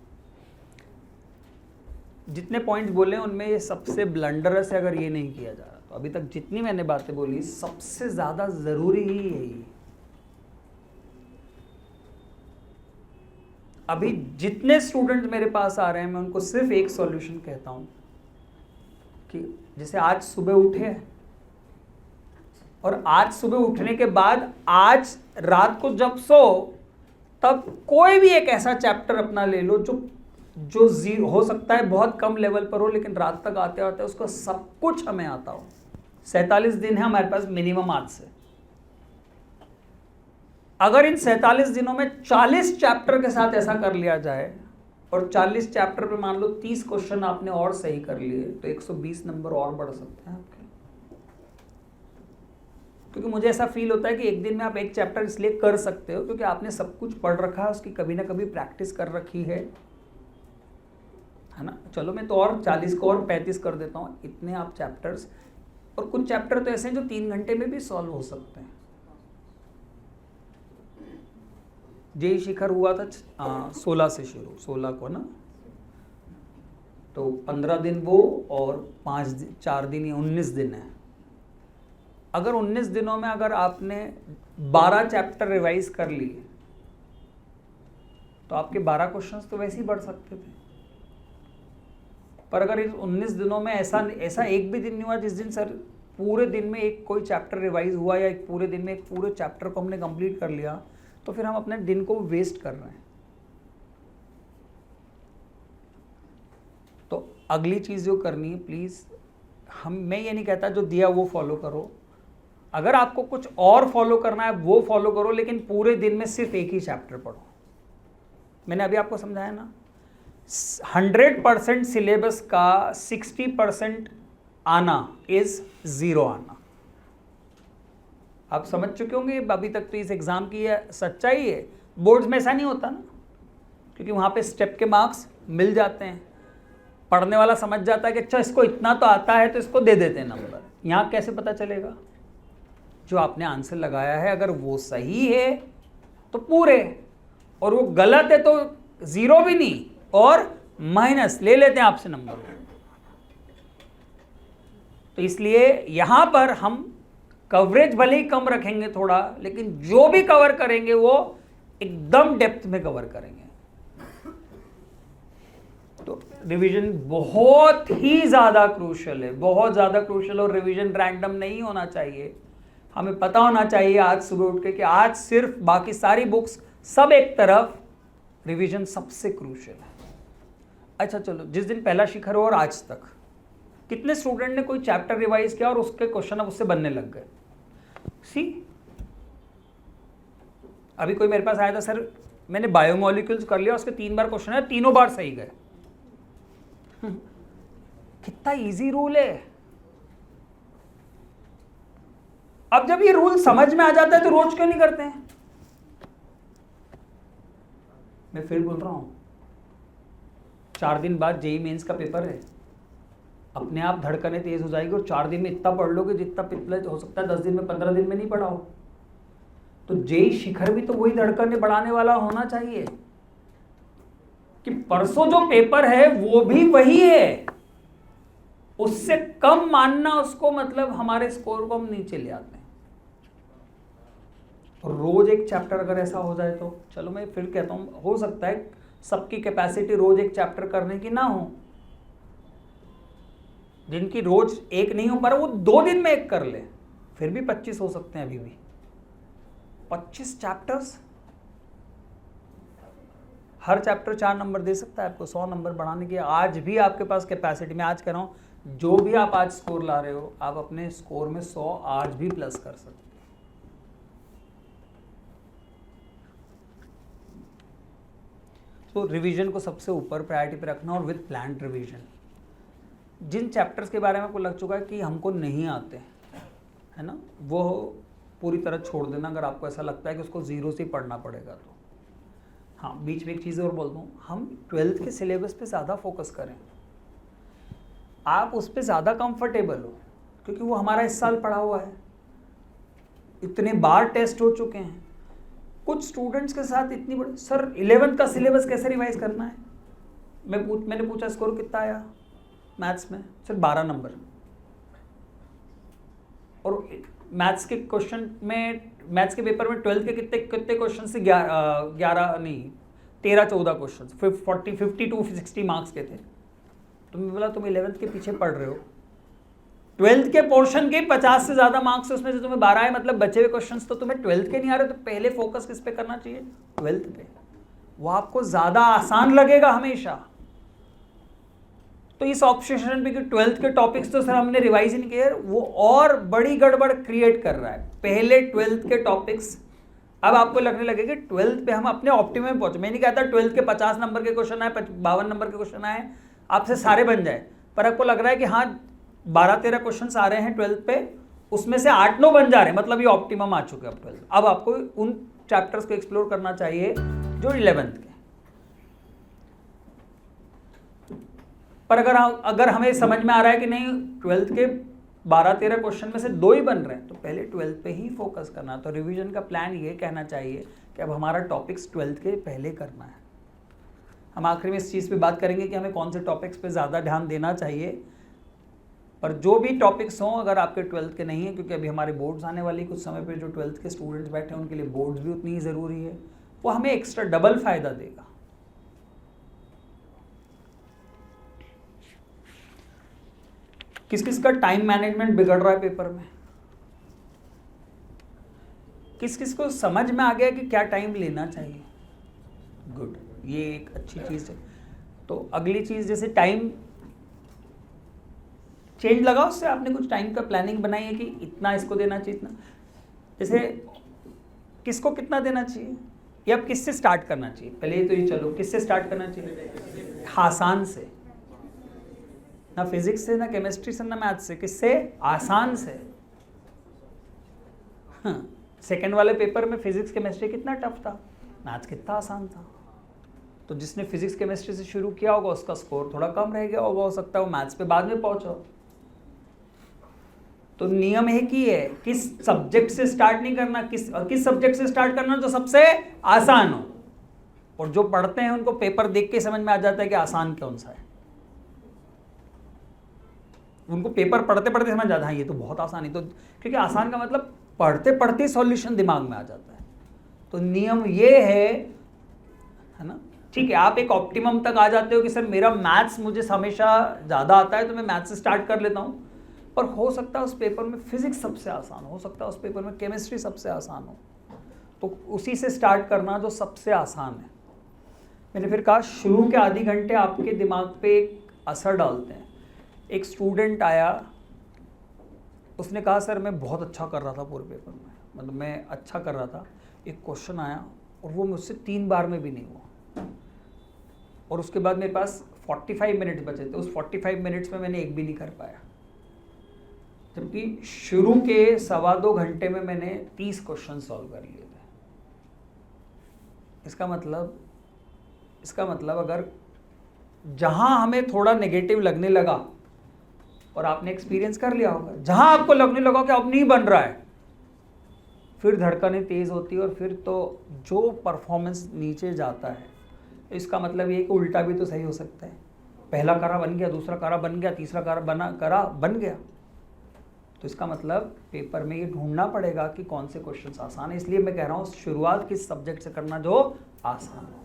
जितने पॉइंट्स बोले उनमें ये सबसे ब्लंडरस है अगर ये नहीं किया जा रहा। तो अभी तक जितनी मैंने बातें बोली सबसे ज़्यादा ज़रूरी ही यही। अभी जितने स्टूडेंट मेरे पास आ रहे हैं मैं उनको सिर्फ एक सॉल्यूशन कहता हूं कि जैसे आज सुबह उठे और आज सुबह उठने के बाद आज रात को जब सो तब कोई भी एक ऐसा चैप्टर अपना ले लो जो जीरो हो सकता है, बहुत कम लेवल पर हो, लेकिन रात तक आते आते उसका सब कुछ हमें आता हो। 47 दिन है हमारे पास मिनिमम आज से। अगर इन 47 दिनों में 40 चैप्टर के साथ ऐसा कर लिया जाए और 40 चैप्टर पे मान लो 30 क्वेश्चन आपने और सही कर लिए तो 120 नंबर और बढ़ सकते हैं आपके। क्योंकि मुझे ऐसा फील होता है कि एक दिन में आप एक चैप्टर इसलिए कर सकते हो क्योंकि आपने सब कुछ पढ़ रखा है, उसकी कभी ना कभी प्रैक्टिस कर रखी है ना। चलो मैं तो और 40 को और 35 कर देता हूँ, इतने आप चैप्टर्स। और कुछ चैप्टर तो ऐसे हैं जो 3 घंटे में भी सॉल्व हो सकते हैं। जेई शिखर हुआ था 16 से शुरू, 16 को ना, तो 15 दिन वो और 4 दिन या 19 दिन है। अगर 19 दिनों में अगर आपने 12 चैप्टर रिवाइज कर लिए तो आपके 12 क्वेश्चंस तो वैसे ही बढ़ सकते थे। पर अगर इस 19 दिनों में ऐसा एक भी दिन नहीं हुआ जिस दिन सर पूरे दिन में एक कोई चैप्टर रिवाइज हुआ या एक पूरे दिन में एक पूरे चैप्टर को हमने कंप्लीट कर लिया, तो फिर हम अपने दिन को वेस्ट कर रहे हैं। तो अगली चीज़ जो करनी है प्लीज़, मैं ये नहीं कहता जो दिया वो फॉलो करो, अगर आपको कुछ और फॉलो करना है वो फॉलो करो, लेकिन पूरे दिन में सिर्फ एक ही चैप्टर पढ़ो। मैंने अभी आपको समझाया ना, 100% सिलेबस का 60% आना इज 0 आना। आप समझ चुके होंगे अभी तक तो इस एग्जाम की सच्चाई है। बोर्ड्स में ऐसा नहीं होता ना, क्योंकि वहाँ पे स्टेप के मार्क्स मिल जाते हैं, पढ़ने वाला समझ जाता है कि अच्छा इसको इतना तो आता है तो इसको दे देते हैं नंबर। यहाँ कैसे पता चलेगा? जो आपने आंसर लगाया है अगर वो सही है तो पूरे, और वो गलत है तो 0 भी नहीं और माइनस ले लेते हैं आपसे नंबर। तो इसलिए यहां पर हम कवरेज भले ही कम रखेंगे थोड़ा, लेकिन जो भी कवर करेंगे वो एकदम डेप्थ में कवर करेंगे। तो रिवीजन बहुत ही ज्यादा क्रूशियल है, बहुत ज्यादा क्रूशियल। और रिवीजन रैंडम नहीं होना चाहिए। हमें पता होना चाहिए आज सुबह उठ के कि आज सिर्फ बाकी सारी बुक्स सब एक तरफ, रिवीजन सबसे क्रूशियल है। अच्छा चलो, जिस दिन पहला शिखर हो और आज तक कितने स्टूडेंट ने कोई चैप्टर रिवाइज किया और उसके क्वेश्चन अब उससे बनने लग गए? सी, अभी कोई मेरे पास आया था, सर मैंने बायोमोलिक्यूल्स कर लिया, उसके 3 बार क्वेश्चन है, तीनों बार सही गए। कितना इजी रूल है। अब जब ये रूल समझ में आ जाता है तो रोज क्यों नहीं करते हैं? मैं फिर बोल रहा हूं, 4 दिन बाद जेईई मेंस का पेपर है, अपने आप धड़कनें तेज हो जाएगी और 4 दिन में इतना पढ़ लोगे जितना पिछले हो सकता है 10 दिन में 15 दिन में नहीं पढ़ा हो। तो जेईई शिखर भी तो वही धड़कनें बढ़ाने वाला होना चाहिए कि परसों जो पेपर है वो भी वही है, उससे कम मानना उसको, मतलब हमारे स्कोर को हम नीचे ले आते हैं। रोज एक चैप्टर अगर ऐसा हो जाए तो चलो, मैं फिर कहता हूं, हो सकता है सबकी कैपेसिटी रोज एक चैप्टर करने की ना हो, जिनकी रोज एक नहीं हो पा रहा वो 2 दिन में एक कर ले, फिर भी 25 हो सकते हैं। अभी भी 25 चैप्टर्स, हर चैप्टर 4 नंबर दे सकता है आपको, 100 नंबर बढ़ाने की आज भी आपके पास कैपेसिटी। मैं आज कह रहा हूं, जो भी आप आज स्कोर ला रहे हो, आप अपने स्कोर में 100 आज भी प्लस कर सकते हो। तो रिवीजन को सबसे ऊपर प्रायोरिटी पे रखना और विद प्लान्ड रिवीजन। जिन चैप्टर्स के बारे में आपको लग चुका है कि हमको नहीं आते, है ना, वो पूरी तरह छोड़ देना अगर आपको ऐसा लगता है कि उसको जीरो से पढ़ना पड़ेगा तो। हाँ, बीच में एक चीज़ और बोल दूँ, हम 12th के सिलेबस पे ज़्यादा फोकस करें, आप उस पर ज़्यादा कंफर्टेबल हो, क्योंकि वो हमारा इस साल पढ़ा हुआ है, इतने बार टेस्ट हो चुके हैं। कुछ स्टूडेंट्स के साथ इतनी बड़ी, सर 11th का सिलेबस कैसे रिवाइज करना है? मैंने पूछा स्कोर कितना आया मैथ्स में? Sir 12 number. और मैथ्स के क्वेश्चन में, मैथ्स के पेपर में 12th के कितने क्वेश्चन से 11 नहीं 13-14 क्वेश्चन, 52-60 मार्क्स के थे। तो मैं बोला तुम 11th के पीछे पढ़ रहे हो, 12th के पोर्शन के 50 से ज़्यादा मार्क्स है, उसमें से तुम्हें 12 है, मतलब बचे हुए क्वेश्चंस तो तुम्हें 12th के नहीं आ रहे, तो पहले फोकस किस पे करना चाहिए? 12th पे। वो आपको ज़्यादा आसान लगेगा हमेशा। तो इस ऑब्सेशन पे कि 12th के टॉपिक्स तो सर हमने रिवाइज ही नहीं किए, वो और बड़ी गड़बड़ क्रिएट कर रहा है। पहले 12th के टॉपिक्स, अब आपको लगने लगे कि 12th पे हम अपने ऑप्टिमम पहुंचे। मैं नहीं कहता 12th के 50 नंबर के क्वेश्चन आए, 52 नंबर के क्वेश्चन आए, आपसे सारे बन जाए, पर आपको लग रहा है कि हाँ 12-13 क्वेश्चन आ रहे हैं 12th पे, उसमें से 8-9 बन जा रहे हैं, मतलब ये ऑप्टिमम आ चुके हैं अब 12th। अब आपको उन चैप्टर्स को एक्सप्लोर करना चाहिए जो 11th के। पर अगर हमें समझ में आ रहा है कि नहीं 12th के 12-13 क्वेश्चन में से 2 ही बन रहे हैं, तो पहले 12th पे ही फोकस करना। तो रिवीजन का प्लान ये कहना चाहिए कि अब हमारा टॉपिक्स 12th के पहले करना है। हम आखिर में इस चीज़ पे बात करेंगे कि हमें कौन से टॉपिक्स पे ज़्यादा ध्यान देना चाहिए, पर जो भी टॉपिक्स हों, अगर आपके 12th के नहीं है, क्योंकि अभी हमारे बोर्ड्स आने वाली कुछ समय पे, जो 12th के स्टूडेंट्स बैठे हैं उनके लिए बोर्ड्स भी उतनी ही ज़रूरी है, वो हमें एक्स्ट्रा डबल फ़ायदा देगा। किस किस का टाइम मैनेजमेंट बिगड़ रहा है पेपर में? किस किस को समझ में आ गया कि क्या टाइम लेना चाहिए? गुड, ये एक अच्छी चीज़ है। तो अगली चीज़, जैसे टाइम चेंज लगा, उससे आपने कुछ टाइम का प्लानिंग बनाई है कि इतना इसको देना चाहिए, इतना, जैसे किसको कितना देना चाहिए, या अब किससे स्टार्ट करना चाहिए? पहले तो ये चलो, किससे स्टार्ट करना चाहिए? आसान से, ना फिजिक्स से, ना केमिस्ट्री से, ना मैथ्स से, किससे? आसान से। हाँ, सेकेंड वाले पेपर में फिजिक्स केमिस्ट्री कितना टफ था, मैथ्स कितना आसान था। तो जिसने फिजिक्स केमिस्ट्री से शुरू किया होगा उसका स्कोर थोड़ा कम रह गया होगा, हो सकता है वो मैथ्स पे बाद में पहुंचा। तो नियम एक ही है, किस सब्जेक्ट से स्टार्ट नहीं करना, किस सब्जेक्ट से स्टार्ट करना जो सबसे आसान हो। और जो पढ़ते हैं उनको पेपर देख के समझ में आ जाता है कि आसान कौन सा है। उनको पेपर पढ़ते पढ़ते समझ आता है हाँ ये तो बहुत आसान है, तो क्योंकि आसान का मतलब पढ़ते पढ़ते सॉल्यूशन दिमाग में आ जाता है। तो नियम ये है ना, ठीक है, आप एक ऑप्टिमम तक आ जाते हो कि सर मेरा मैथ्स मुझे हमेशा ज़्यादा आता है तो मैं मैथ्स से स्टार्ट कर लेता हूँ, पर हो सकता है उस पेपर में फिजिक्स सबसे आसान हो सकता है उस पेपर में केमिस्ट्री सबसे आसान हो, तो उसी से स्टार्ट करना जो सबसे आसान है। मैंने फिर कहा शुरू के आधे घंटे आपके दिमाग पे एक असर डालते हैं। एक स्टूडेंट आया, उसने कहा सर मैं बहुत अच्छा कर रहा था पूरे पेपर में, मतलब मैं अच्छा कर रहा था, एक क्वेश्चन आया और वो मुझसे 3 बार में भी नहीं हुआ। और उसके बाद मेरे पास 45 मिनट बचे थे, उस 45 मिनट्स में मैंने एक भी नहीं कर पाया, जबकि शुरू के 1.25 घंटे में मैंने 30 क्वेश्चन सॉल्व कर लिए थे। इसका मतलब अगर जहां हमें थोड़ा नेगेटिव लगने लगा, और आपने एक्सपीरियंस कर लिया होगा, जहां आपको लगने लगा कि अब नहीं बन रहा है, फिर धड़कनें तेज होती है और फिर तो जो परफॉर्मेंस नीचे जाता है। इसका मतलब ये कि उल्टा भी तो सही हो सकता है, पहला करा बन गया, दूसरा करा बन गया, तीसरा करा बन गया। तो इसका मतलब पेपर में ये ढूंढना पड़ेगा कि कौन से क्वेश्चंस आसान है। इसलिए मैं कह रहा हूँ शुरुआत किस सब्जेक्ट से करना जो आसान हो,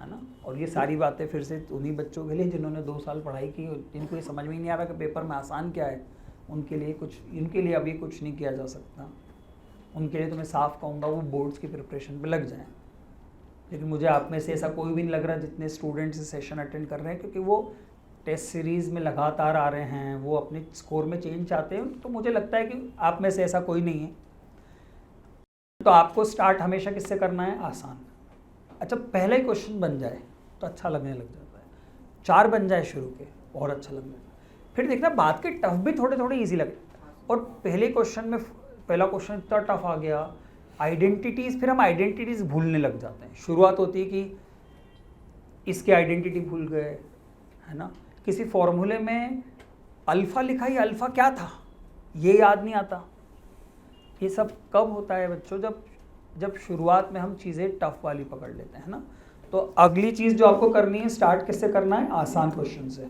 है ना। और ये सारी बातें फिर से उन्हीं बच्चों के लिए जिन्होंने 2 साल पढ़ाई की, जिनको ये समझ में नहीं आ रहा कि पेपर में आसान क्या है, उनके लिए अभी कुछ नहीं किया जा सकता। उनके लिए तो मैं साफ कहूँगा वो बोर्ड्स की प्रिपरेशन पे लग जाएं। लेकिन मुझे आप में से ऐसा कोई भी नहीं लग रहा जितने स्टूडेंट्स इस सेशन अटेंड कर रहे हैं, क्योंकि वो टेस्ट सीरीज़ में लगातार आ रहे हैं, वो अपने स्कोर में चेंज चाहते हैं। तो मुझे लगता है कि आप में से ऐसा कोई नहीं है। तो आपको स्टार्ट हमेशा किससे करना है? आसान। अच्छा, पहले क्वेश्चन बन जाए तो अच्छा लगने लग जाता है, 4 बन जाए शुरू के और अच्छा लगने लगता है। फिर देखना बाद के टफ भी थोड़े थोड़े ईजी लगे। और पहले क्वेश्चन में पहला क्वेश्चन इतना टफ आ गया, आइडेंटिटीज़, फिर हम आइडेंटिटीज़ भूलने लग जाते हैं। शुरुआत होती है कि इसकी आइडेंटिटी भूल गए, है ना। किसी फॉर्मूले में अल्फ़ा लिखा, ये अल्फ़ा क्या था ये याद नहीं आता। ये सब कब होता है बच्चों? जब शुरुआत में हम चीज़ें टफ वाली पकड़ लेते हैं ना। तो अगली चीज़ जो आपको करनी है, स्टार्ट किससे करना है? आसान क्वेश्चन से।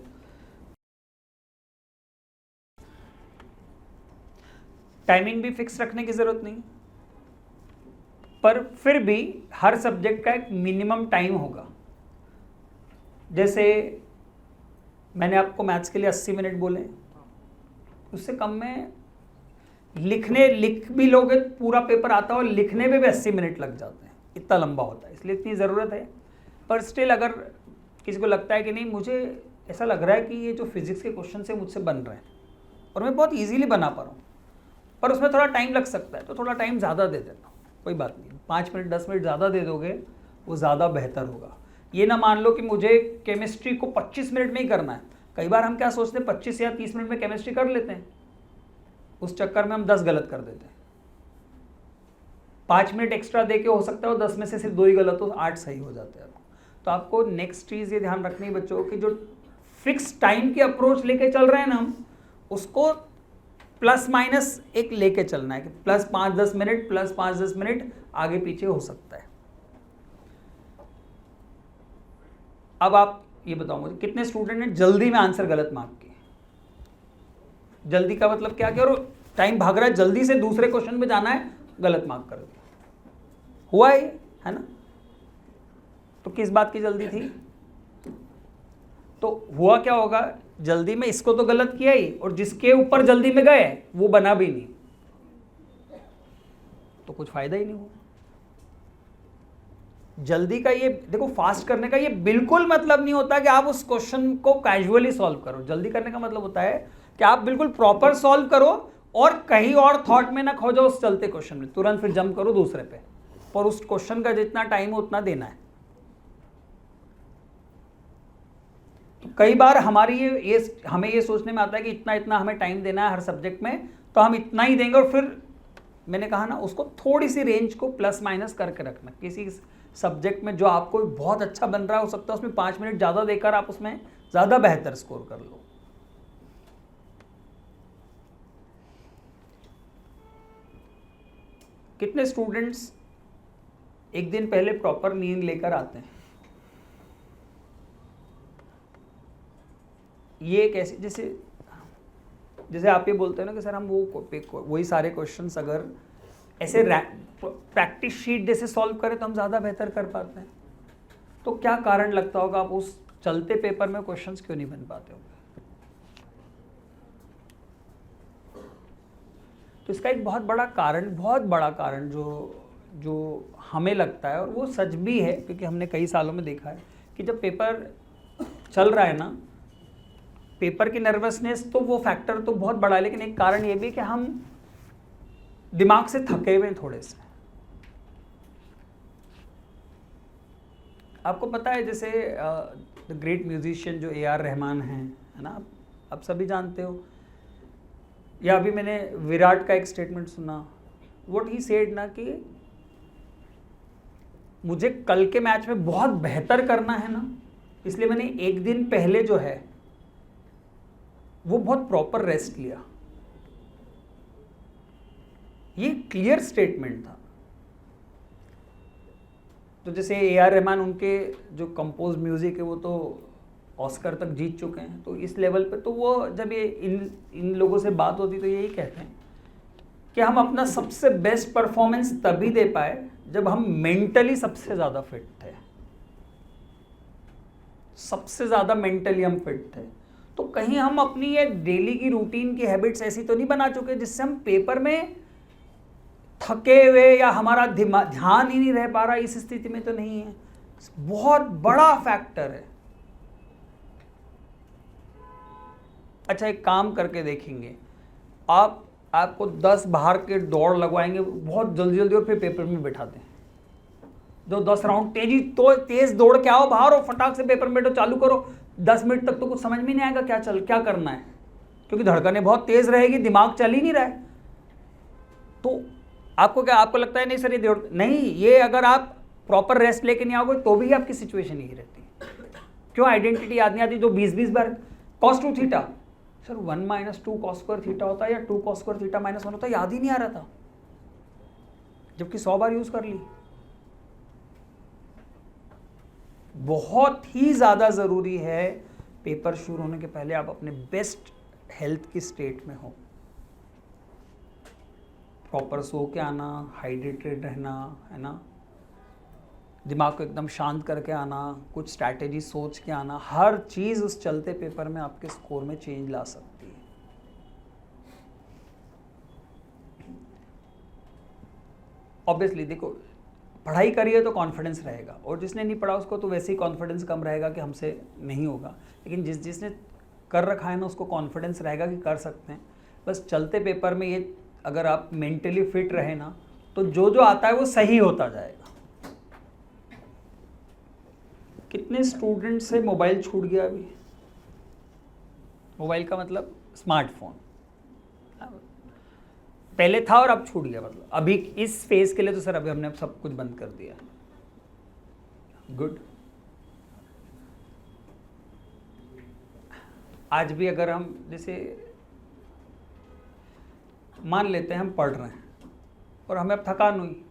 टाइमिंग भी फिक्स रखने की ज़रूरत नहीं, पर फिर भी हर सब्जेक्ट का एक मिनिमम टाइम होगा। जैसे मैंने आपको मैथ्स के लिए 80 मिनट बोले, उससे कम में लिख भी लोगे पूरा पेपर आता है, और लिखने में भी 80 मिनट लग जाते हैं, इतना लंबा होता है। इसलिए इतनी ज़रूरत है। पर स्टिल अगर किसी को लगता है कि नहीं, मुझे ऐसा लग रहा है कि ये जो फिज़िक्स के क्वेश्चन से मुझसे बन रहे हैं और मैं बहुत ईजीली बना पा रहा हूँ, पर उसमें थोड़ा टाइम लग सकता है, तो थोड़ा टाइम ज़्यादा दे देता हूँ, कोई बात नहीं। 5 मिनट 10 मिनट ज़्यादा दे दोगे वो ज़्यादा बेहतर होगा। ये ना मान लो कि मुझे केमिस्ट्री को 25 मिनट में ही करना है। कई बार हम क्या सोचते हैं 25 या 30 मिनट में केमिस्ट्री कर लेते हैं, उस चक्कर में हम 10 गलत कर देते हैं। 5 मिनट एक्स्ट्रा देके हो सकता है 10 में से सिर्फ 2 ही गलत हो, 8 सही हो जाते हैं। तो आपको नेक्स्ट चीज़ ये ध्यान रखनी है बच्चों की, जो फिक्स टाइम की अप्रोच लेके चल रहे हैं ना हम, उसको प्लस माइनस एक लेके चलना है कि प्लस 5-10 मिनट, प्लस 5-10 मिनट आगे पीछे हो सकता है। अब आप ये बताओ मुझे, कितने स्टूडेंट ने जल्दी में आंसर गलत मार्क किए? जल्दी का मतलब क्या? और टाइम भाग रहा है, जल्दी से दूसरे क्वेश्चन में जाना है, गलत मार्क कर दिया। हुआ है ना। तो किस बात की जल्दी थी? तो हुआ क्या होगा, जल्दी में इसको तो गलत किया ही, और जिसके ऊपर जल्दी में गए वो बना भी नहीं, तो कुछ फायदा ही नहीं हुआ। जल्दी का ये देखो, फास्ट करने का ये बिल्कुल मतलब नहीं होता कि आप उस क्वेश्चन को कैजुअली सॉल्व करो। जल्दी करने का मतलब होता है कि आप बिल्कुल प्रॉपर सॉल्व करो और कहीं और थॉट में ना खो जाओ उस चलते क्वेश्चन में, तुरंत फिर जंप करो दूसरे पे, और उस क्वेश्चन का जितना टाइम हो उतना देना है। तो कई बार हमें ये सोचने में आता है कि इतना इतना हमें टाइम देना है हर सब्जेक्ट में, तो हम इतना ही देंगे, और फिर मैंने कहा ना, उसको थोड़ी सी रेंज को प्लस माइनस करके रखना। किसी सब्जेक्ट में जो आपको बहुत अच्छा बन रहा है, हो सकता है उसमें 5 मिनट ज़्यादा देकर आप उसमें ज़्यादा बेहतर स्कोर कर लो। कितने स्टूडेंट्स एक दिन पहले प्रॉपर नींद लेकर आते हैं? ये एक ऐसी, जैसे आप ये बोलते हैं ना कि सर हम वही सारे क्वेश्चंस अगर ऐसे प्रैक्टिस शीट जैसे सॉल्व करें तो हम ज़्यादा बेहतर कर पाते हैं। तो क्या कारण लगता होगा आप उस चलते पेपर में क्वेश्चंस क्यों नहीं बन पाते होंगे? तो इसका एक बहुत बड़ा कारण जो हमें लगता है, और वो सच भी है क्योंकि हमने कई सालों में देखा है कि जब पेपर चल रहा है ना, पेपर की नर्वसनेस तो वो फैक्टर तो बहुत बड़ा है, लेकिन एक कारण ये भी कि हम दिमाग से थके हुए हैं थोड़े से। आपको पता है जैसे द ग्रेट म्यूजिशियन जो ए आर रहमान हैं, है ना, आप सभी जानते हो, या अभी मैंने विराट का एक स्टेटमेंट सुना, व्हाट ही सेड ना कि मुझे कल के मैच में बहुत बेहतर करना है ना, इसलिए मैंने एक दिन पहले जो है वो बहुत प्रॉपर रेस्ट लिया। ये क्लियर स्टेटमेंट था। तो जैसे ए आर रहमान, उनके जो कंपोज म्यूजिक है वो तो ऑस्कर तक जीत चुके हैं, तो इस लेवल पे तो वो जब ये इन लोगों से बात होती तो यही कहते हैं कि हम अपना सबसे बेस्ट परफॉर्मेंस तभी दे पाए जब हम मेंटली सबसे ज़्यादा फिट थे, सबसे ज़्यादा मेंटली हम फिट थे। तो कहीं हम अपनी ये डेली की रूटीन की हैबिट्स ऐसी तो नहीं बना चुके जिससे हम पेपर में थके हुए या हमारा ध्यान ही नहीं रह पा रहा, इस स्थिति में तो नहीं है। बहुत बड़ा फैक्टर है। अच्छा, एक काम करके देखेंगे, आपको 10 बाहर के दौड़ लगवाएंगे बहुत जल्दी जल्दी और फिर पेपर में बैठा दें, जो 10 राउंड तेज दौड़ के आओ बाहर और फटाक से पेपर में बैठो, चालू करो, 10 मिनट तक तो कुछ समझ में नहीं आएगा क्या करना है, क्योंकि धड़कनें बहुत तेज रहेगी, दिमाग चल ही नहीं रहा है। तो आपको लगता है नहीं सर ये दौड़ नहीं, ये अगर आप प्रॉपर रेस्ट लेके नहीं आओगे तो भी आपकी सिचुएशन यही रहती। क्यों आइडेंटिटी याद नहीं आती जो 20 बार cos 2 theta, sir 1 - 2 cos square theta होता है या 2 cos स्क्वायर थीटा -1 होता है, याद ही नहीं आ रहा था, जबकि 100 बार यूज कर ली। बहुत ही ज़्यादा ज़रूरी है पेपर शुरू होने के पहले आप अपने बेस्ट हेल्थ की स्टेट में हो, प्रॉपर सो के आना, हाइड्रेटेड रहना, है ना, दिमाग को एकदम शांत करके आना, कुछ स्ट्रैटेजी सोच के आना, हर चीज़ उस चलते पेपर में आपके स्कोर में चेंज ला सकती है। ऑब्वियसली देखो, पढ़ाई करिए तो कॉन्फिडेंस रहेगा, और जिसने नहीं पढ़ा उसको तो वैसे ही कॉन्फिडेंस कम रहेगा कि हमसे नहीं होगा, लेकिन जिसने कर रखा है ना उसको कॉन्फिडेंस रहेगा कि कर सकते हैं। बस चलते पेपर में ये अगर आप मेंटली फिट रहे ना तो जो आता है वो सही होता जाएगा। कितने स्टूडेंट से मोबाइल छूट गया अभी? मोबाइल का मतलब स्मार्टफोन, पहले था और अब छूट गया, मतलब अभी इस फेज के लिए तो सर अभी हमने सब कुछ बंद कर दिया। गुड। आज भी अगर हम जैसे मान लेते हैं हम पढ़ रहे हैं और हमें अब थकान हुई,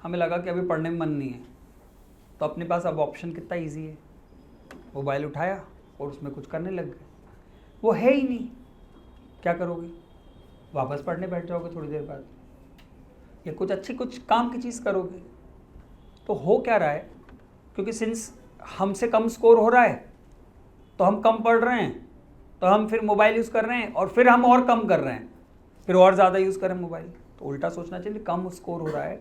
हमें लगा कि अभी पढ़ने में मन नहीं है, तो अपने पास अब ऑप्शन कितना इजी है, मोबाइल उठाया और उसमें कुछ करने लग गए। वो है ही नहीं, क्या करोगे? वापस पढ़ने बैठ जाओगे थोड़ी देर बाद, या कुछ काम की चीज़ करोगे। तो हो क्या रहा है, क्योंकि सिंस हमसे कम स्कोर हो रहा है तो हम कम पढ़ रहे हैं, तो हम फिर मोबाइल यूज़ कर रहे हैं, और फिर हम और कम कर रहे हैं, फिर और ज़्यादा यूज़ करें मोबाइल। तो उल्टा सोचना चाहिए, कम स्कोर हो रहा है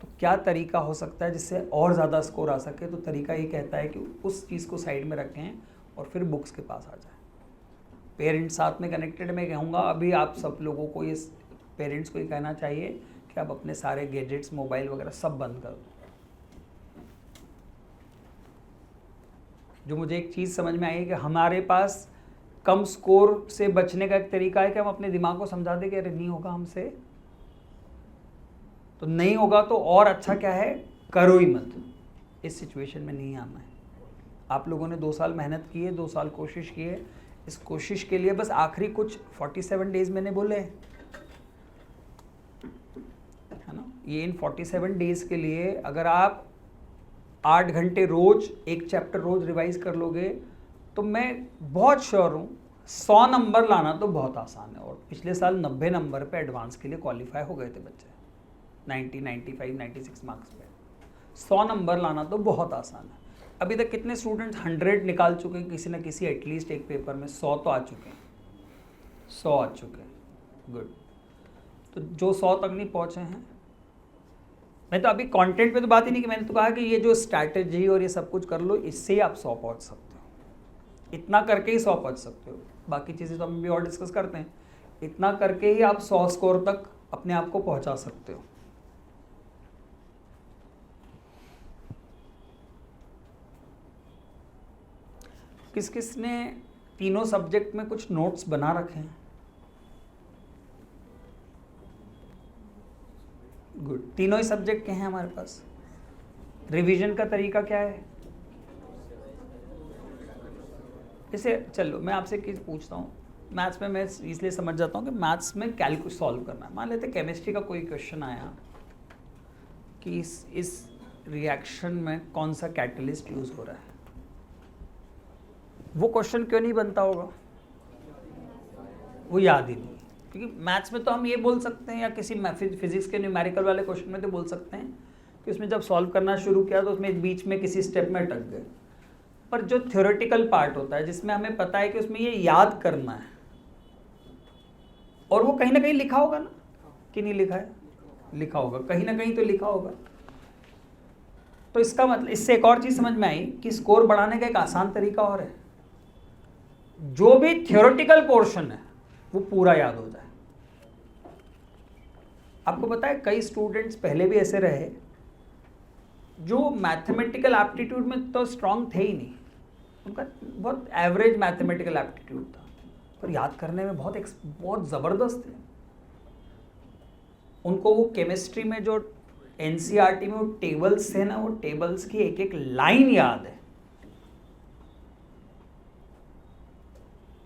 तो क्या तरीका हो सकता है जिससे और ज़्यादा स्कोर आ सके। तो तरीका ये कहता है कि उस चीज़ को साइड में रखें और फिर बुक्स के पास आ जाए। पेरेंट्स साथ में कनेक्टेड मैं कहूँगा, अभी आप सब लोगों को ये पेरेंट्स को ये कहना चाहिए कि आप अपने सारे गैजेट्स, मोबाइल वगैरह सब बंद कर दो। जो मुझे एक चीज़ समझ में आई है कि हमारे पास कम स्कोर से बचने का एक तरीका है कि हम अपने दिमाग को समझा दें कि अरे नहीं होगा हमसे, तो नहीं होगा तो और अच्छा क्या है, करो ही मत, इस सिचुएशन में नहीं आना है। आप लोगों ने 2 साल मेहनत की है, 2 साल कोशिश की है, इस कोशिश के लिए बस आखिरी कुछ 47 डेज मैंने बोले है ना, ये इन 47 डेज के लिए अगर आप 8 घंटे रोज एक चैप्टर रोज रिवाइज कर लोगे तो मैं बहुत श्योर हूँ 100 नंबर लाना तो बहुत आसान है। और पिछले साल 90 नंबर पे एडवांस के लिए क्वालिफाई हो गए थे बच्चे, 90, 95, 96 मार्क्स पे 100 नंबर लाना तो बहुत आसान है। अभी तक कितने स्टूडेंट्स 100 निकाल चुके हैं, किसी न किसी एटलीस्ट एक पेपर में 100 तो आ चुके हैं, 100 आ चुके हैं। गुड। तो जो 100 तक नहीं पहुँचे हैं, मैं तो अभी कंटेंट पे तो बात ही नहीं की, मैंने तो कहा कि ये जो स्ट्रैटेजी और ये सब कुछ कर लो, इससे ही आप 100 पहुँच सकते हो, इतना करके ही 100 पहुँच सकते हो। बाकी चीज़ें तो हम भी और डिस्कस करते हैं, इतना करके ही आप 100 स्कोर तक अपने आप को पहुँचा सकते हो। किस किस ने तीनों सब्जेक्ट में कुछ नोट्स बना रखे हैं? गुड, तीनों ही सब्जेक्ट के हैं हमारे पास। रिवीजन का तरीका क्या है? इसे चलो मैं आपसे एक चीज़ पूछता हूँ, मैथ्स में मैं इसलिए समझ जाता हूँ कि मैथ्स में कैलकुलस सॉल्व करना है। मान लेते केमिस्ट्री का कोई क्वेश्चन आया कि इस रिएक्शन में कौन सा कैटलिस्ट यूज़ हो रहा है, वो क्वेश्चन क्यों नहीं बनता होगा? वो याद ही नहीं। क्योंकि मैथ्स में तो हम ये बोल सकते हैं, या किसी फिजिक्स के न्यूमेरिकल वाले क्वेश्चन में तो बोल सकते हैं कि उसमें जब सॉल्व करना शुरू किया तो उसमें बीच में किसी स्टेप में अटक गए। पर जो थ्योरेटिकल पार्ट होता है जिसमें हमें पता है कि उसमें ये याद करना है, और वो कहीं ना कहीं लिखा होगा ना, कि नहीं लिखा है? लिखा होगा, कहीं ना कहीं तो लिखा होगा। तो इसका मतलब, इससे एक और चीज समझ में आई कि स्कोर बढ़ाने का एक आसान तरीका और है, जो भी थ्योरेटिकल पोर्शन है वो पूरा याद हो जाए। आपको पता है कई स्टूडेंट्स पहले भी ऐसे रहे जो मैथमेटिकल एप्टीट्यूड में तो स्ट्रांग थे ही नहीं, उनका बहुत एवरेज मैथमेटिकल एप्टीट्यूड था, पर याद करने में बहुत ज़बरदस्त थे। उनको वो केमिस्ट्री में जो एनसीईआरटी में वो टेबल्स थे ना, वो टेबल्स की एक एक लाइन याद है।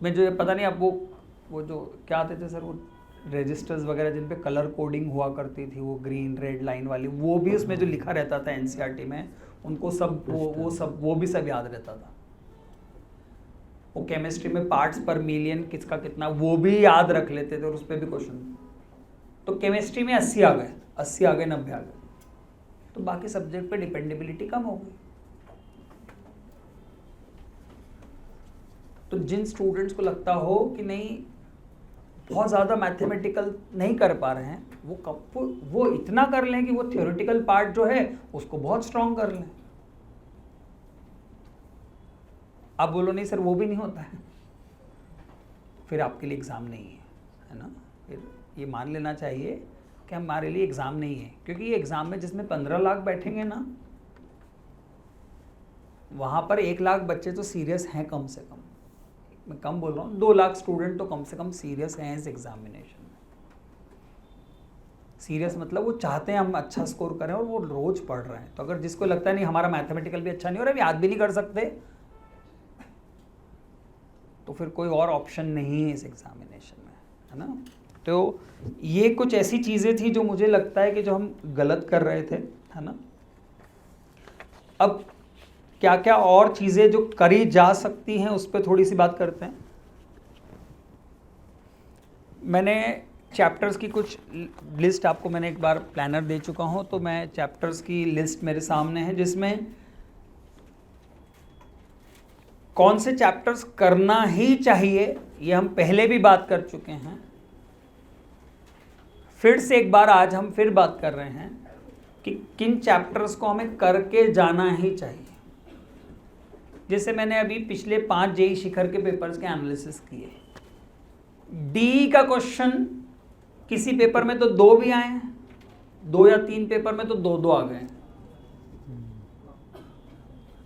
मैं जो पता नहीं आप वो जो क्या आते थे सर, वो रजिस्टर्स वगैरह जिन पे कलर कोडिंग हुआ करती थी, वो ग्रीन रेड लाइन वाली, वो भी उसमें जो लिखा रहता था एनसीईआरटी में, उनको सब वो भी सब याद रहता था। वो केमिस्ट्री में पार्ट्स पर मिलियन किसका कितना, वो भी याद रख लेते थे, और उस पर भी क्वेश्चन। तो केमिस्ट्री में 80 आ गए, 90 आ गए, तो बाकी सब्जेक्ट पे डिपेंडेबिलिटी कम हो गई। तो जिन स्टूडेंट्स को लगता हो कि नहीं बहुत ज़्यादा मैथमेटिकल नहीं कर पा रहे हैं, वो इतना कर लें कि वो थ्योरेटिकल पार्ट जो है उसको बहुत स्ट्रांग कर लें। आप बोलो नहीं सर वो भी नहीं होता है, फिर आपके लिए एग्ज़ाम नहीं है ना। फिर ये मान लेना चाहिए कि हमारे लिए एग्ज़ाम नहीं है, क्योंकि ये एग्ज़ाम में जिसमें 15 लाख बैठेंगे ना, वहाँ पर 1 लाख बच्चे तो सीरियस हैं कम से कम। मैं कम बोल रहा हूँ, 2 लाख स्टूडेंट तो कम से कम सीरियस हैं इस एग्जामिनेशन में। सीरियस मतलब वो चाहते हैं हम अच्छा स्कोर करें और वो रोज पढ़ रहे हैं। तो अगर जिसको लगता है नहीं हमारा मैथमेटिकल भी अच्छा नहीं हो रहा है, याद भी नहीं कर सकते, तो फिर कोई और ऑप्शन नहीं है इस एग्जामिनेशन में, है ना। तो ये कुछ ऐसी चीज़ें थी जो मुझे लगता है कि जो हम गलत कर रहे थे, है ना। अब क्या क्या और चीज़ें जो करी जा सकती हैं उस पर थोड़ी सी बात करते हैं। मैंने चैप्टर्स की कुछ लिस्ट आपको मैंने एक बार प्लानर दे चुका हूं, तो मैं चैप्टर्स की लिस्ट मेरे सामने है जिसमें कौन से चैप्टर्स करना ही चाहिए ये हम पहले भी बात कर चुके हैं। फिर से एक बार आज हम फिर बात कर रहे हैं कि किन चैप्टर्स को हमें करके जाना ही चाहिए। जैसे मैंने अभी पिछले 5 जेईई शिखर के पेपर्स के एनालिसिस किए, डी का क्वेश्चन किसी पेपर में तो 2 भी आए हैं, 2 या 3 पेपर में तो 2 आ गए,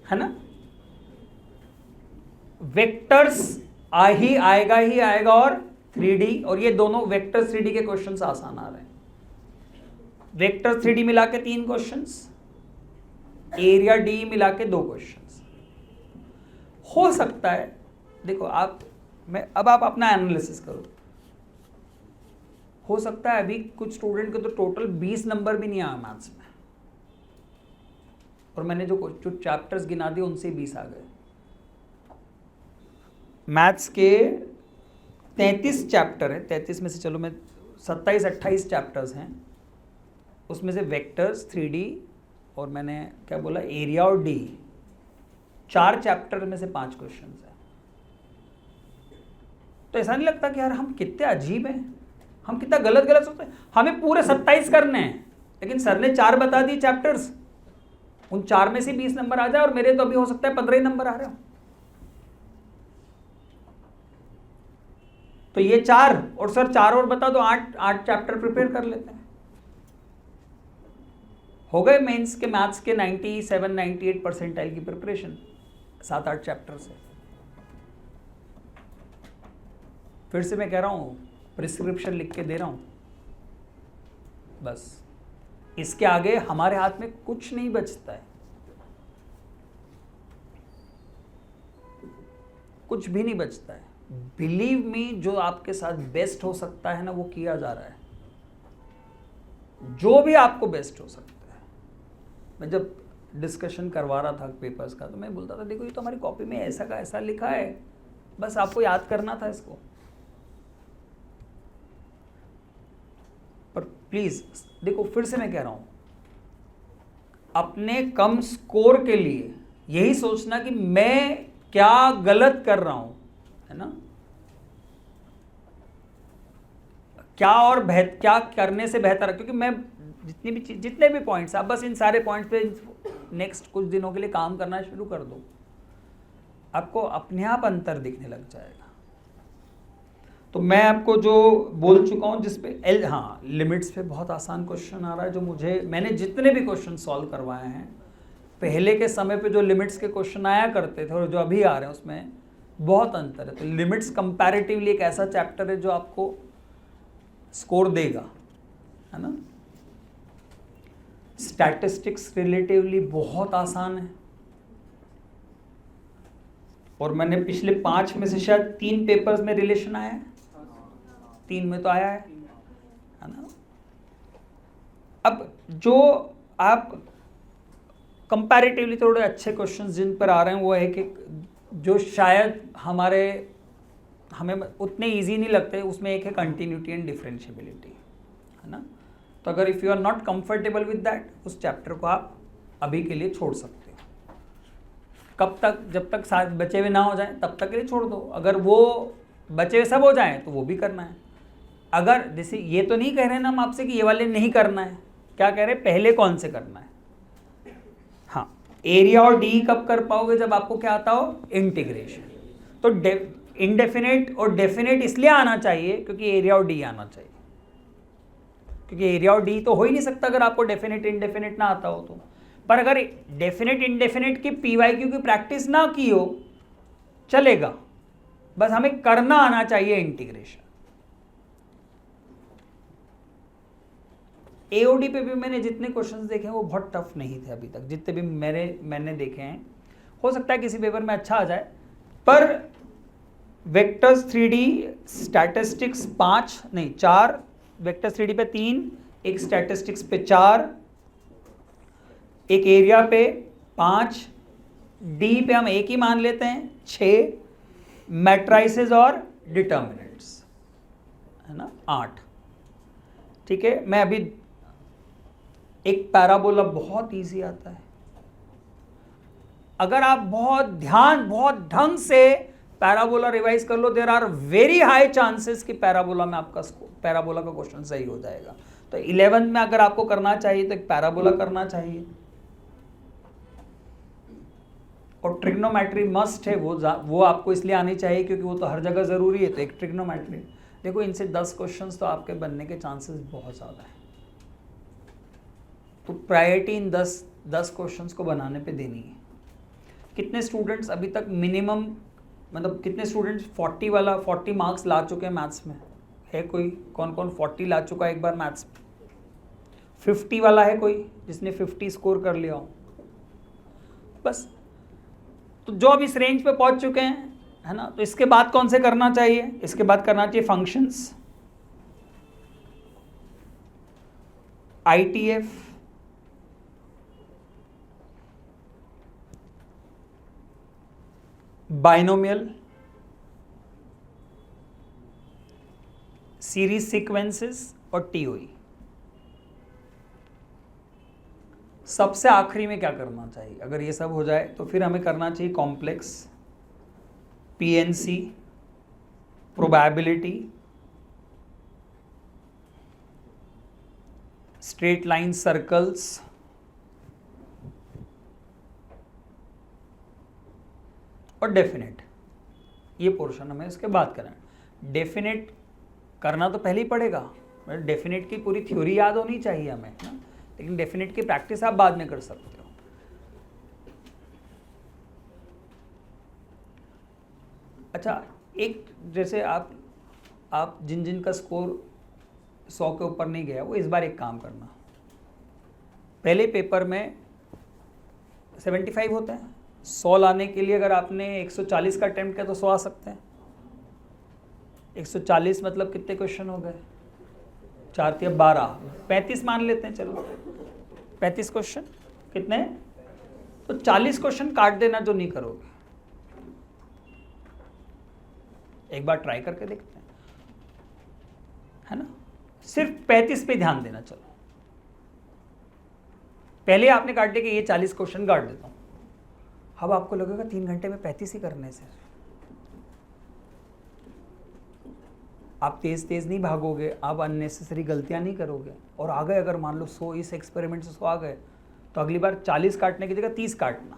है ना। वेक्टर्स ही आएगा और 3D, और ये दोनों वेक्टर 3D के क्वेश्चंस आसान आ रहे हैं। वेक्टर 3D मिला के 3 क्वेश्चंस, एरिया डी मिला के 2 क्वेश्चंस हो सकता है। देखो अब आप अपना एनालिसिस करो। हो सकता है अभी कुछ स्टूडेंट के तो टोटल 20 नंबर भी नहीं आया मैथ्स में, और मैंने जो चैप्टर्स गिना दिए उनसे 20 आ गए। मैथ्स के 33 चैप्टर है, 33 में से चलो मैं 27-28 चैप्टर्स हैं, उसमें से वेक्टर्स 3D और मैंने क्या बोला एरिया और डी, 4 चैप्टर में से 5 क्वेश्चंस हैं। तो ऐसा नहीं लगता कि यार हम कितने अजीब हैं, हम कितना गलत सोचते हैं। हमें पूरे 27 करने हैं, लेकिन सर ने 4 बता दिए चैप्टर्स, उन 4 में से 20 नंबर आ जाए, और मेरे तो अभी हो सकता है 15 ही नंबर आ रहे हो। तो ये 4 और सर 4 और बता दो, 8 चैप्टर प्रिपेयर कर लेते हैं। हो गए मेंस के मैथ्स के 97-98 परसेंटाइल की प्रिपरेशन 7-8 चैप्टर से। फिर से मैं कह रहा हूँ, प्रिस्क्रिप्शन लिख के दे रहा हूँ, बस इसके आगे हमारे हाथ में कुछ नहीं बचता है, कुछ भी नहीं बचता है। बिलीव मी, जो आपके साथ बेस्ट हो सकता है ना, वो किया जा रहा है, जो भी आपको बेस्ट हो सकता है। मैं जब डिस्कशन करवा रहा था पेपर्स का, तो मैं बोलता था देखो ये तो हमारी कॉपी में ऐसा का ऐसा लिखा है, बस आपको याद करना था इसको। पर प्लीज देखो, फिर से मैं कह रहा हूं, अपने कम स्कोर के लिए यही सोचना कि मैं क्या गलत कर रहा हूं, है ना, क्या और क्या करने से बेहतर है। क्योंकि मैं जितने भी पॉइंट्स, आप बस इन सारे पॉइंट्स पे नेक्स्ट कुछ दिनों के लिए काम करना शुरू कर दो, आपको अपने आप अंतर दिखने लग जाएगा। तो मैं आपको जो बोल चुका हूं, जिसपे हाँ, लिमिट्स पे बहुत आसान क्वेश्चन आ रहा है, जो मैंने जितने भी क्वेश्चन सॉल्व करवाए हैं, पहले के समय पे जो लिमिट्स के क्वेश्चन आया करते थे और जो अभी आ रहे हैं उसमें बहुत अंतर है। तो लिमिट्स कंपैरेटिवली एक ऐसा चैप्टर है जो आपको स्कोर देगा, है ना। स्टैटिस्टिक्स रिलेटिवली बहुत आसान है, और मैंने पिछले 5 में से शायद 3 पेपर्स में रिलेशन आया है, 3 में तो आया है ना। अब जो आप कंपैरेटिवली थोड़े अच्छे क्वेश्चंस जिन पर आ रहे हैं, वो है कि जो शायद हमें उतने इजी नहीं लगते, उसमें एक है कंटिन्यूटी एंड डिफरेंशिएबिलिटी, है ना। तो अगर if you are not comfortable with that, उस चैप्टर को आप अभी के लिए छोड़ सकते हो। कब तक? जब तक साथ बचे हुए ना हो जाएं तब तक के लिए छोड़ दो। अगर वो बचे हुए सब हो जाएं तो वो भी करना है। अगर जैसे ये तो नहीं कह रहे ना हम आपसे कि ये वाले नहीं करना है, क्या कह रहे हैं, पहले कौन से करना है। हाँ, एरिया और डी कब कर पाओगे? जब आपको क्या आता हो, इंटीग्रेशन। तो इनडेफिनेट और डेफिनेट इसलिए आना चाहिए क्योंकि एरिया और डी आना चाहिए, क्योंकि एरिया और डी तो हो ही नहीं सकता अगर आपको डेफिनेट इंडेफिनेट ना आता हो तो। पर अगर डेफिनेट इंडेफिनेट की पीवाईक्यू की प्रैक्टिस ना की हो चलेगा, बस हमें करना आना चाहिए इंटीग्रेशन। एओडी पे भी मैंने जितने क्वेश्चंस देखे हैं वो बहुत टफ नहीं थे अभी तक, जितने भी मैंने देखे हैं। हो सकता है किसी पेपर में अच्छा आ जाए, पर vectors 3D statistics 4 vectors 3D पे 3, एक स्टैटिस्टिक्स पे 4, एक एरिया पे 5, डी पे हम एक ही मान लेते हैं 6, मैट्राइसेस और डिटर्मिनेंट्स, है ना, 8। ठीक है, मैं अभी एक पैराबोला बहुत इजी आता है। अगर आप बहुत ढंग से पैराबोला रिवाइज कर लो, there are very high chances कि पैराबोला में आपका पैराबोला का क्वेश्चन सही हो जाएगा। तो 11th में अगर आपको करना चाहिए तो एक पैराबोला करना चाहिए, और ट्रिग्नोमेट्री मस्ट है, वो आपको इसलिए आनी चाहिए क्योंकि वो तो हर जगह जरूरी है। तो एक ट्रिग्नोमेट्री, देखो इनसे 10 क्वेश्चंस तो आपके बनने के चांसेस बहुत ज़्यादा है। तो प्रायोरिटी इन 10 क्वेश्चंस को बनाने पे देनी है। कितने स्टूडेंट्स अभी तक मिनिमम, मतलब कितने स्टूडेंट्स 40 मार्क्स ला चुके हैं मैथ्स में? है कोई? कौन 40 ला चुका है एक बार मैथ्स में? 50 वाला है कोई जिसने 50 स्कोर कर लिया हो? बस, तो जो अब इस रेंज पे पहुंच चुके हैं, है ना, तो इसके बाद कौन से करना चाहिए? इसके बाद करना चाहिए functions, ITF, binomial, series sequences और TOE। सबसे आखिरी में क्या करना चाहिए? अगर ये सब हो जाए तो फिर हमें करना चाहिए complex, PNC, probability, straight line circles, और डेफिनेट। ये पोर्शन हमें इसके बाद करना है। डेफिनेट करना तो पहले ही पड़ेगा, डेफिनेट की पूरी थ्योरी याद होनी चाहिए हमें, ना, लेकिन डेफिनेट की प्रैक्टिस आप बाद में कर सकते हो। अच्छा, एक जैसे आप आप जिन जिन का स्कोर 100 के ऊपर नहीं गया, वो इस बार एक काम करना, पहले पेपर में 75 होता है, 100 लाने के लिए अगर आपने 140 का अटेम्प्ट किया तो 100 आ सकते हैं। 140 मतलब कितने क्वेश्चन हो गए, 4 या 12, 35 मान लेते हैं, चलो 35 क्वेश्चन कितने, तो 40 क्वेश्चन काट देना जो नहीं करोगे। एक बार ट्राई करके देखते हैं, है ना। सिर्फ 35 पे ध्यान देना। चलो पहले आपने काट दिया कि ये 40 क्वेश्चन काट देता हूं, अब आपको लगेगा 3 घंटे में 35 ही करने से आप तेज तेज नहीं भागोगे, आप अननेसेसरी गलतियां नहीं करोगे, और आ गए अगर मान लो 100 इस एक्सपेरिमेंट से 100 आ गए, तो अगली बार 40 काटने की जगह 30 काटना।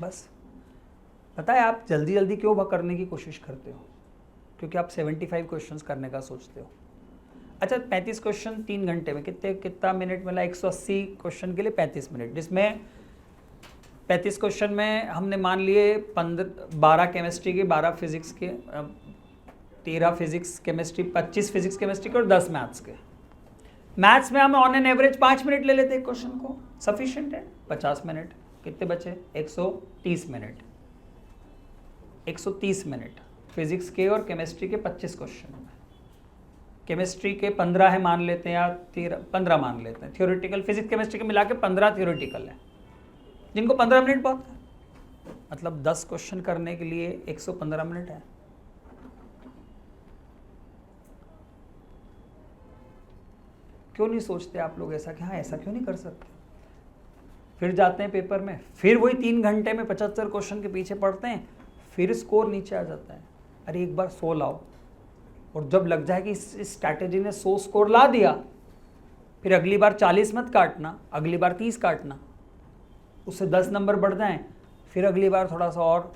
बस पता है आप जल्दी जल्दी क्यों करने की कोशिश करते हो, क्योंकि आप 75 क्वेश्चंस करने का सोचते हो। अच्छा 35 क्वेश्चन 3 घंटे में कितना मिनट मिला, 180 क्वेश्चन के लिए 35 मिनट, जिसमें 35 क्वेश्चन में हमने मान लिए 12 केमिस्ट्री के, 12 फिजिक्स के, 13 फिजिक्स केमिस्ट्री, 25 फिजिक्स केमिस्ट्री के और 10 मैथ्स के। मैथ्स में हम ऑन एन एवरेज 5 मिनट ले लेते हैं क्वेश्चन को, सफिशिएंट है। 50 मिनट कितने बचे, 130 मिनट, 130 मिनट फिजिक्स के और केमिस्ट्री के 25 क्वेश्चन में। केमिस्ट्री के 15 है मान लेते हैं, या 15 मान लेते हैं थियोरेटिकल, फिजिक्स केमिस्ट्री के मिला के 15 थियोरेटिकल है, जिनको 15 मिनट बहुत है, मतलब 10 क्वेश्चन करने के लिए 115 मिनट है। क्यों नहीं सोचते आप लोग ऐसा कि हाँ ऐसा क्यों नहीं कर सकते। फिर जाते हैं पेपर में, फिर वही 3 घंटे में 75 क्वेश्चन के पीछे पढ़ते हैं, फिर स्कोर नीचे आ जाता है। अरे एक बार 100 लाओ, और जब लग जाए कि इस स्ट्रैटेजी ने 100 स्कोर ला दिया, फिर अगली बार 40 मत काटना, अगली बार 30 काटना, उससे 10 नंबर बढ़ जाएं, फिर अगली बार थोड़ा सा और।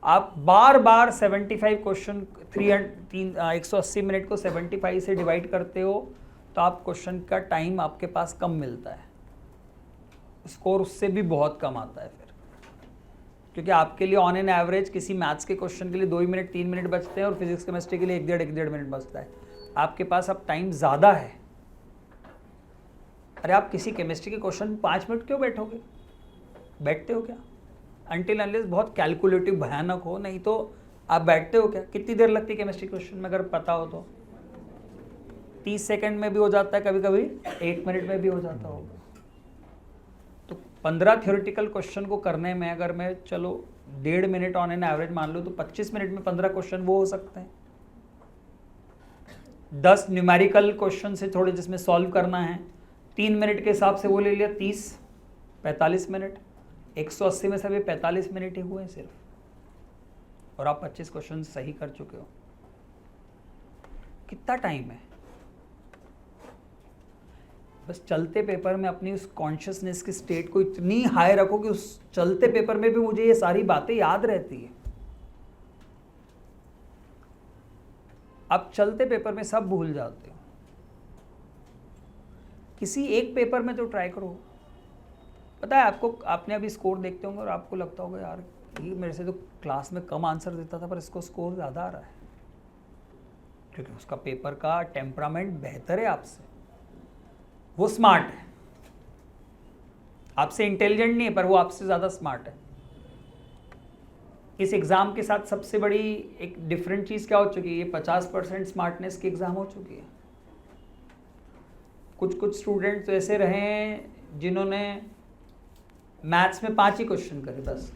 आप बार बार 75 क्वेश्चन 180 मिनट को 75 से डिवाइड करते हो, तो आप क्वेश्चन का टाइम आपके पास कम मिलता है, स्कोर उससे भी बहुत कम आता है फिर, क्योंकि आपके लिए ऑन एन एवरेज किसी मैथ्स के क्वेश्चन के लिए 2 मिनट 3 मिनट बचते हैं, और फिजिक्स केमिस्ट्री के लिए 1.5 मिनट बचता है। आपके पास अब टाइम ज़्यादा है। अरे आप किसी केमिस्ट्री के क्वेश्चन 5 मिनट क्यों बैठोगे, बैठते हो क्या, अनटिल अनलेस बहुत कैलकुलेटिव भयानक हो, नहीं तो आप बैठते हो क्या। कितनी देर लगती है केमिस्ट्री क्वेश्चन में, अगर पता हो तो 30 सेकंड में भी हो जाता है, कभी कभी 1 मिनट में भी हो जाता होगा। तो 15 थ्योरेटिकल क्वेश्चन को करने में अगर मैं चलो 1.5 मिनट ऑन एन एवरेज मान लूँ, तो 25 मिनट में 15 क्वेश्चन वो हो सकते हैं। 10 न्यूमेरिकल क्वेश्चन से थोड़े जिसमें सॉल्व करना है, 3 मिनट के हिसाब से वो ले लिया, 30 45 मिनट, 180 में से भी 45 मिनट ही हुए हैं सिर्फ, और आप 25 क्वेश्चन सही कर चुके हो। कितना टाइम है। बस चलते पेपर में अपनी उस कॉन्शियसनेस की स्टेट को इतनी हाई रखो कि उस चलते पेपर में भी मुझे ये सारी बातें याद रहती है। आप चलते पेपर में सब भूल जाते हो, किसी एक पेपर में तो ट्राई करो। पता है आपको, आपने अभी स्कोर देखते होंगे और आपको लगता होगा यार ये मेरे से तो क्लास में कम आंसर देता था, पर इसको स्कोर ज़्यादा आ रहा है, क्योंकि उसका पेपर का टेम्परामेंट बेहतर है आपसे, वो स्मार्ट है, आपसे इंटेलिजेंट नहीं है, पर वो आपसे ज़्यादा स्मार्ट है। इस एग्ज़ाम के साथ सबसे बड़ी एक डिफरेंट चीज़ क्या हो चुकी है, ये 50% स्मार्टनेस की एग्ज़ाम हो चुकी है। कुछ स्टूडेंट्स तो ऐसे रहे हैं जिन्होंने मैथ्स में 5 ही क्वेश्चन करे बस।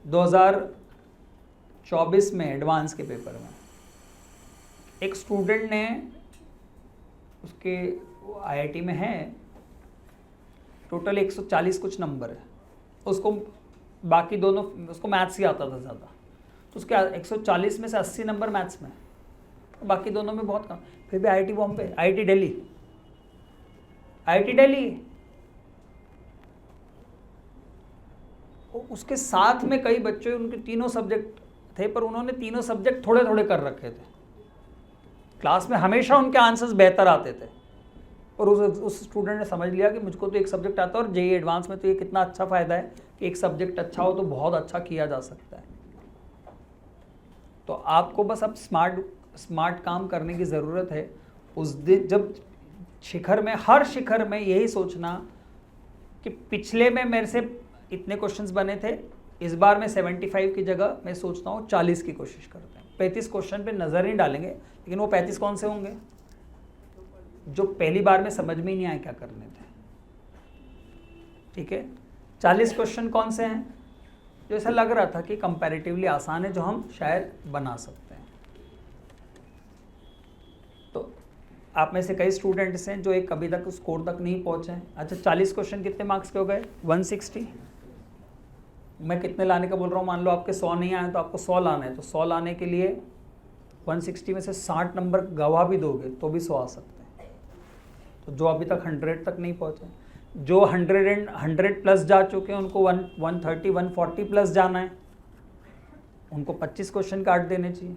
2024 में एडवांस के पेपर में एक स्टूडेंट ने, उसके आईआईटी में है, टोटल 140 कुछ नंबर है, उसको बाकी दोनों, उसको मैथ्स ही आता था ज़्यादा, तो उसके 140 में से 80 नंबर मैथ्स में, बाकी दोनों में बहुत कम। फिर भी आईआईटी बॉम्बे, आईआईटी दिल्ली, उसके साथ में कई बच्चे, उनके तीनों सब्जेक्ट थे, पर उन्होंने तीनों सब्जेक्ट थोड़े थोड़े कर रखे थे। क्लास में हमेशा उनके आंसर्स बेहतर आते थे, और उस स्टूडेंट ने समझ लिया कि मुझको तो एक सब्जेक्ट आता है, और जेईई एडवांस में तो ये कितना अच्छा फ़ायदा है कि एक सब्जेक्ट अच्छा हो तो बहुत अच्छा किया जा सकता है। तो आपको बस अब स्मार्ट काम करने की ज़रूरत है। उस दिन जब शिखर में, हर शिखर में यही सोचना कि पिछले में मेरे से इतने क्वेश्चंस बने थे, इस बार मैं 75 की जगह मैं सोचता हूँ 40 की कोशिश करते हैं। 35 क्वेश्चन पे नज़र नहीं डालेंगे, लेकिन वो 35 कौन से होंगे जो पहली बार में समझ में ही नहीं आए क्या करने थे। ठीक है, 40 क्वेश्चन कौन से हैं जो ऐसा लग रहा था कि कंपैरेटिवली आसान है, जो हम शायद बना सकते हैं। तो आप में से कई स्टूडेंट्स हैं जो एक अभी तक स्कोर तक नहीं पहुंचे हैं। अच्छा, 40 क्वेश्चन कितने मार्क्स के हो गए? 160। मैं कितने लाने का बोल रहा हूँ? मान लो आपके 100 नहीं आए तो आपको 100 लाना है, तो 100 लाने के लिए 160 में से 60 नंबर गवा भी दोगे तो भी 100 आ सकते हैं। तो जो अभी तक 100 तक नहीं पहुँचे, जो 100 प्लस जा चुके हैं, उनको 130 140 प्लस जाना है, उनको 25 क्वेश्चन काट देने चाहिए।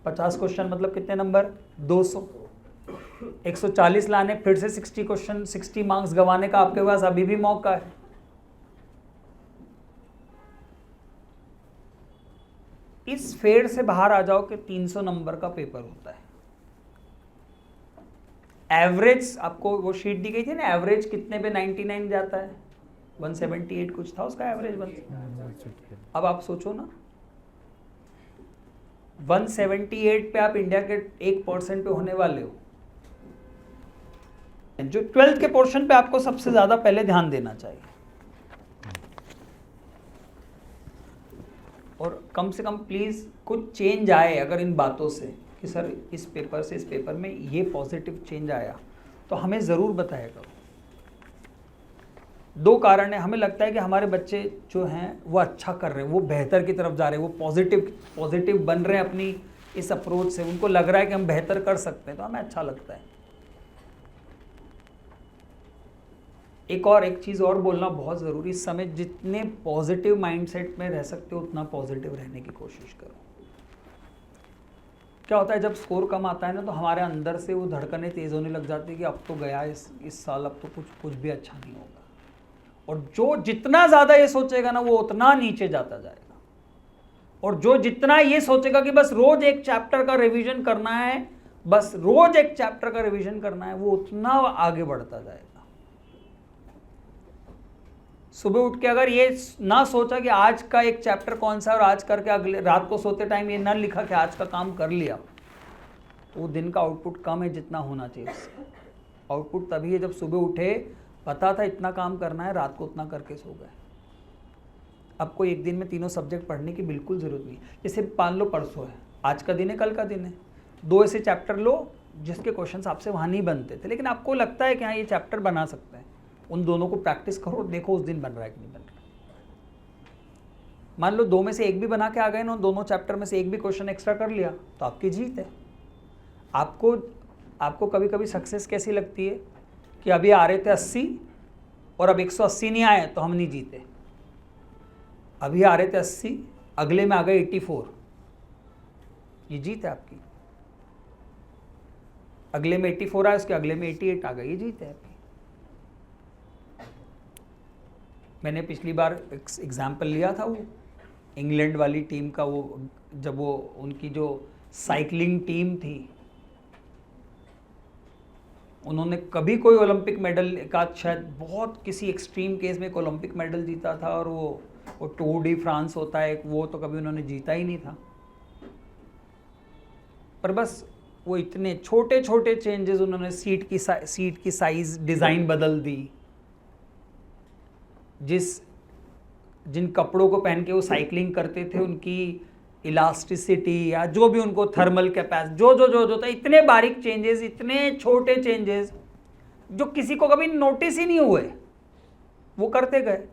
50 क्वेश्चन मतलब कितने नंबर? 200। 140 लाने, फिर से 60 क्वेश्चन, 60 मार्क्स गंवाने का आपके पास अभी भी मौका है। इस फेर से बाहर आ जाओ कि 300 नंबर का पेपर होता है। एवरेज आपको वो शीट दी गई थी ना, एवरेज कितने पे 99 जाता है? 178 कुछ था उसका एवरेज। अब आप सोचो ना, 178 पे आप इंडिया के 1% पे होने वाले हो। जो 12th के पोर्शन पे आपको सबसे ज्यादा पहले ध्यान देना चाहिए, और कम से कम प्लीज कुछ चेंज आए अगर इन बातों से कि सर इस पेपर से इस पेपर में ये पॉजिटिव चेंज आया, तो हमें ज़रूर बताया करो। 2 कारण है, हमें लगता है कि हमारे बच्चे जो हैं वो अच्छा कर रहे हैं, वो बेहतर की तरफ जा रहे हैं, वो पॉजिटिव बन रहे हैं अपनी इस अप्रोच से, उनको लग रहा है कि हम बेहतर कर सकते हैं, तो हमें अच्छा लगता है। एक चीज़ और बोलना बहुत ज़रूरी, इस समय जितने पॉजिटिव माइंडसेट में रह सकते हो उतना पॉजिटिव रहने की कोशिश करो। क्या होता है जब स्कोर कम आता है ना, तो हमारे अंदर से वो धड़कनें तेज़ होने लग जाती है कि अब तो गया इस साल, अब तो कुछ भी अच्छा नहीं होगा। और जो जितना ज़्यादा ये सोचेगा ना, वो उतना नीचे जाता जाएगा। और जो जितना ये सोचेगा कि बस रोज एक चैप्टर का रिवीजन करना है, बस रोज एक चैप्टर का रिवीजन करना है, वो उतना आगे बढ़ता जाएगा। सुबह उठ के अगर ये ना सोचा कि आज का एक चैप्टर कौन सा है, और आज करके अगले रात को सोते टाइम ये ना लिखा कि आज का काम कर लिया, तो वो दिन का आउटपुट कम है जितना होना चाहिए। आउटपुट तभी है जब सुबह उठे, पता था इतना काम करना है, रात को उतना करके सो गए। आपको एक दिन में तीनों सब्जेक्ट पढ़ने की बिल्कुल ज़रूरत नहीं। जैसे मान लो परसों है, आज का दिन है, कल का दिन है, 2 ऐसे चैप्टर लो जिसके क्वेश्चन आपसे वहाँ नहीं बनते थे, लेकिन आपको लगता है कि हाँ ये चैप्टर बना सकते हैं, उन दोनों को प्रैक्टिस करो, देखो उस दिन बन रहा है कि नहीं बन रहा। मान लो 2 में से 1 भी बना के आ गए ना, दोनों चैप्टर में से 1 भी क्वेश्चन एक्स्ट्रा कर लिया, तो आपकी जीत है। आपको कभी कभी सक्सेस कैसी लगती है कि अभी आ रहे थे 80 और अब 180 नहीं आए तो हम नहीं जीते। अभी आ रहे थे 80, अगले में आ गए 84, ये जीत है आपकी। अगले में 84 आया, उसके अगले में 88 आ गए, ये जीत है आपकी। मैंने पिछली बार एग्जाम्पल लिया था वो इंग्लैंड वाली टीम का, वो जब वो उनकी जो साइकिलिंग टीम थी, उन्होंने कभी कोई ओलंपिक मेडल, एक आध शायद बहुत किसी एक्सट्रीम केस में एक ओलंपिक मेडल जीता था, और वो टूर डी फ्रांस होता है वो तो कभी उन्होंने जीता ही नहीं था। पर बस वो इतने छोटे छोटे चेंजेस, उन्होंने सीट की साइज डिज़ाइन बदल दी, जिन कपड़ों को पहन के वो साइकिलिंग करते थे उनकी इलास्टिसिटी या जो भी उनको थर्मल कैपेसिटी जो था, इतने बारीक चेंजेस, इतने छोटे चेंजेस जो किसी को कभी नोटिस ही नहीं हुए, वो करते गए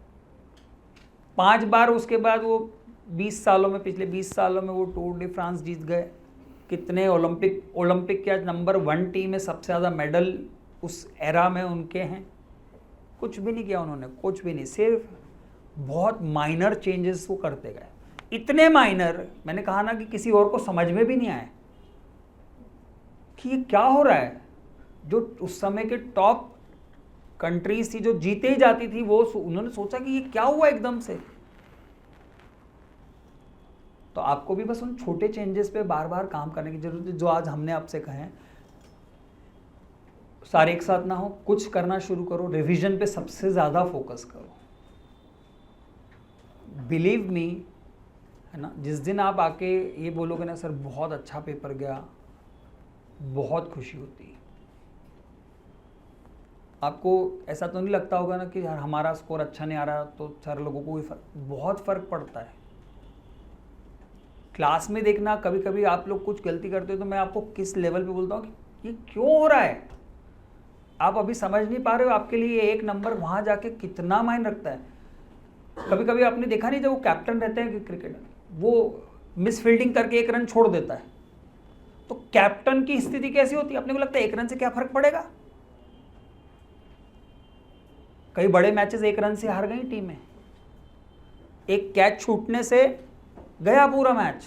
5 बार। उसके बाद वो 20 सालों में, पिछले 20 सालों में वो टूर डी फ्रांस जीत गए। कितने ओलंपिक के नंबर 1 टीम में सबसे ज़्यादा मेडल उस एरा में उनके हैं। कुछ भी नहीं किया उन्होंने, कुछ भी नहीं, सिर्फ बहुत माइनर चेंजेस वो करते गए। इतने माइनर, मैंने कहा ना कि किसी और को समझ में भी नहीं आए कि ये क्या हो रहा है। जो उस समय के टॉप कंट्रीज थी जो जीते ही जाती थी, वो उन्होंने सोचा कि ये क्या हुआ एकदम से। तो आपको भी बस उन छोटे चेंजेस पे बार बार काम करने की जरूरत है, जो आज हमने आपसे कहे हैं। सारे एक साथ ना हो, कुछ करना शुरू करो, रिवीजन पे सबसे ज़्यादा फोकस करो। बिलीव मी, है ना, जिस दिन आप आके ये बोलोगे ना सर बहुत अच्छा पेपर गया, बहुत खुशी होती है। आपको ऐसा तो नहीं लगता होगा ना कि यार हमारा स्कोर अच्छा नहीं आ रहा तो सर लोगों को भी बहुत फ़र्क पड़ता है। क्लास में देखना, कभी कभी आप लोग कुछ गलती करते हो तो मैं आपको किस लेवल पे बोलता हूँ कि ये क्यों हो रहा है, आप अभी समझ नहीं पा रहे हो, आपके लिए एक नंबर वहाँ जाके कितना मायने रखता है। कभी कभी आपने देखा नहीं, जब वो कैप्टन रहते हैं क्रिकेट, वो मिस फील्डिंग करके 1 रन छोड़ देता है, तो कैप्टन की स्थिति कैसी होती है? अपने को लगता है 1 रन से क्या फर्क पड़ेगा। कई बड़े मैचेस 1 रन से हार गई टीमें, एक कैच छूटने से गया पूरा मैच।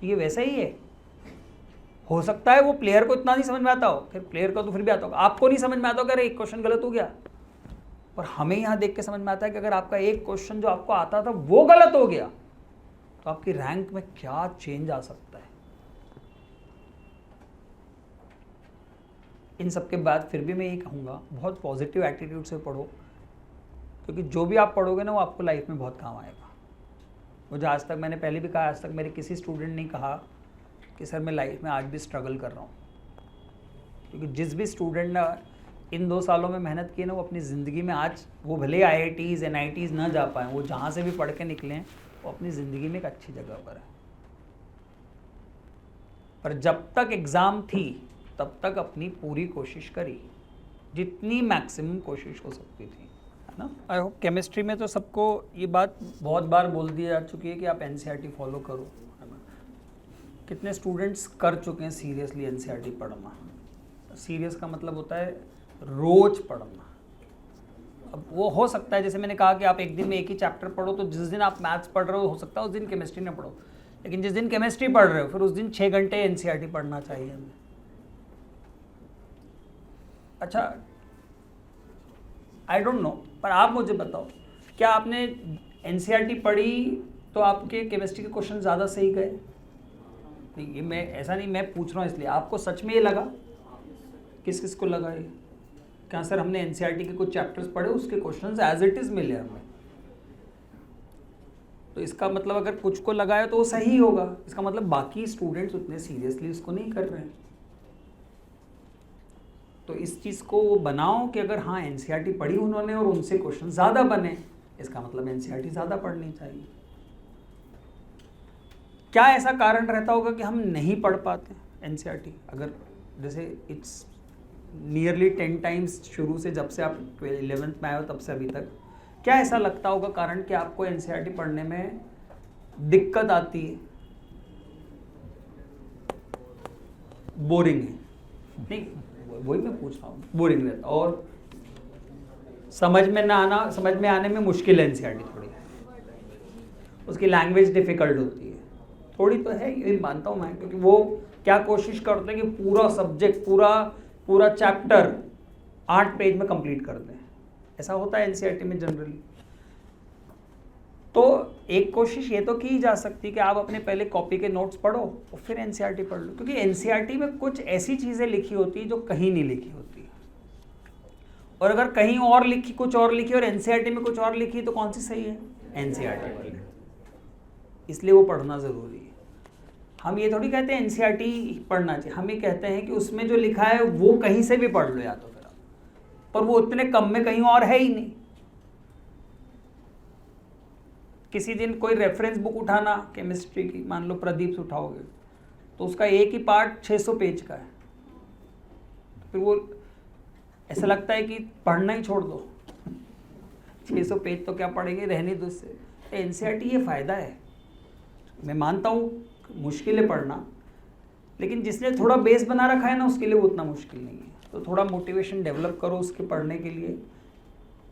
तो ये वैसा ही है। हो सकता है वो प्लेयर को इतना नहीं समझ में आता हो, फिर प्लेयर को तो फिर भी आता होगा, आपको नहीं समझ में आता होगा अरे एक क्वेश्चन गलत हो गया, पर हमें यहाँ देख के समझ में आता है कि अगर आपका एक क्वेश्चन जो आपको आता था वो गलत हो गया तो आपकी रैंक में क्या चेंज आ सकता है। इन सब के बाद फिर भी मैं ये कहूँगा, बहुत पॉजिटिव एटीट्यूड से पढ़ो, क्योंकि जो भी आप पढ़ोगे ना वो आपको लाइफ में बहुत काम आएगा। मुझे आज तक, मैंने पहले भी कहा, आज तक मेरे किसी स्टूडेंट ने कहा कि सर मैं लाइफ में आज भी स्ट्रगल कर रहा हूँ, क्योंकि जिस भी स्टूडेंट ने इन 2 सालों में मेहनत की है ना, वो अपनी ज़िंदगी में आज, वो भले IITs NITs ना जा पाए, वो जहाँ से भी पढ़ के निकले हैं वो अपनी ज़िंदगी में एक अच्छी जगह पर है। पर जब तक एग्ज़ाम थी तब तक अपनी पूरी कोशिश करी, जितनी मैक्सिमम कोशिश हो सकती थी, है ना। आई होप केमिस्ट्री में तो सबको ये बात बहुत बार बोल दी जा चुकी है कि आप NCERT फॉलो करो, है ना। कितने स्टूडेंट्स कर चुके हैं सीरियसली NCERT पढ़ना। सीरियस का मतलब होता है रोज पढ़ना। अब वो हो सकता है, जैसे मैंने कहा कि आप एक दिन में एक ही चैप्टर पढ़ो, तो जिस दिन आप मैथ्स पढ़ रहे हो सकता है उस दिन केमिस्ट्री ना पढ़ो, लेकिन जिस दिन केमिस्ट्री पढ़ रहे हो फिर उस दिन 6 घंटे NCERT पढ़ना चाहिए हमें। अच्छा, आई डोंट नो, पर आप मुझे बताओ, क्या आपने NCERT पढ़ी तो आपके केमिस्ट्री के क्वेश्चन ज़्यादा सही गए? नहीं, ये मैं ऐसा नहीं, मैं पूछ रहा हूँ इसलिए, आपको सच में ये लगा? किस किस को लगा ये? क्या सर हमने NCERT के कुछ चैप्टर्स पढ़े, उसके क्वेश्चंस एज इट इज़ मिले हमें, तो इसका मतलब अगर कुछ को लगा है तो वो सही होगा, इसका मतलब बाकी स्टूडेंट्स उतने सीरियसली इसको नहीं कर रहे हैं। तो इस चीज़ को वो बनाओ कि अगर हाँ NCERT पढ़ी उन्होंने और उनसे क्वेश्चन ज़्यादा बने, इसका मतलब NCERT ज़्यादा पढ़नी चाहिए। क्या ऐसा कारण रहता होगा कि हम नहीं पढ़ पाते NCERT? अगर जैसे इट्स नियरली 10 टाइम्स शुरू से, जब से आप 11th में आए हो तब से अभी तक, क्या ऐसा लगता होगा कारण कि आपको NCERT पढ़ने में दिक्कत आती है? बोरिंग है? नहीं, वही मैं पूछ रहा हूँ, बोरिंग रहता, और समझ में आने में मुश्किल है NCERT थोड़ी, उसकी लैंग्वेज डिफ़िकल्ट होती है थोड़ी, तो है, ये मानता हूँ मैं, क्योंकि वो क्या कोशिश करते हैं कि पूरा सब्जेक्ट, पूरा चैप्टर 8 पेज में कंप्लीट कर दें। ऐसा होता है NCERT में जनरली। तो एक कोशिश ये तो की जा सकती है कि आप अपने पहले कॉपी के नोट्स पढ़ो और फिर NCERT पढ़ लो, क्योंकि NCERT में कुछ ऐसी चीज़ें लिखी होती है जो कहीं नहीं लिखी होती, और अगर कहीं और लिखी, कुछ और लिखी और NCERT में कुछ और लिखी, तो कौन सी सही है? NCERT वाली। इसलिए वो पढ़ना ज़रूरी है। हम ये थोड़ी कहते हैं NCERT पढ़ना चाहिए, हम ये कहते हैं कि उसमें जो लिखा है वो कहीं से भी पढ़ लो या तो फिर आप, पर वो उतने कम में कहीं और है ही नहीं। किसी दिन कोई रेफरेंस बुक उठाना केमिस्ट्री की, मान लो प्रदीप से उठाओगे, तो उसका एक ही पार्ट 600 पेज का है, फिर वो ऐसा लगता है कि पढ़ना ही छोड़ दो, 600 पेज तो क्या पढ़ेंगे, रहने दो इससे। NCERT ये फ़ायदा है, मैं मानता हूँ मुश्किल है पढ़ना, लेकिन जिसने थोड़ा बेस बना रखा है ना उसके लिए वो उतना मुश्किल नहीं है। तो थोड़ा मोटिवेशन डेवलप करो उसके पढ़ने के लिए।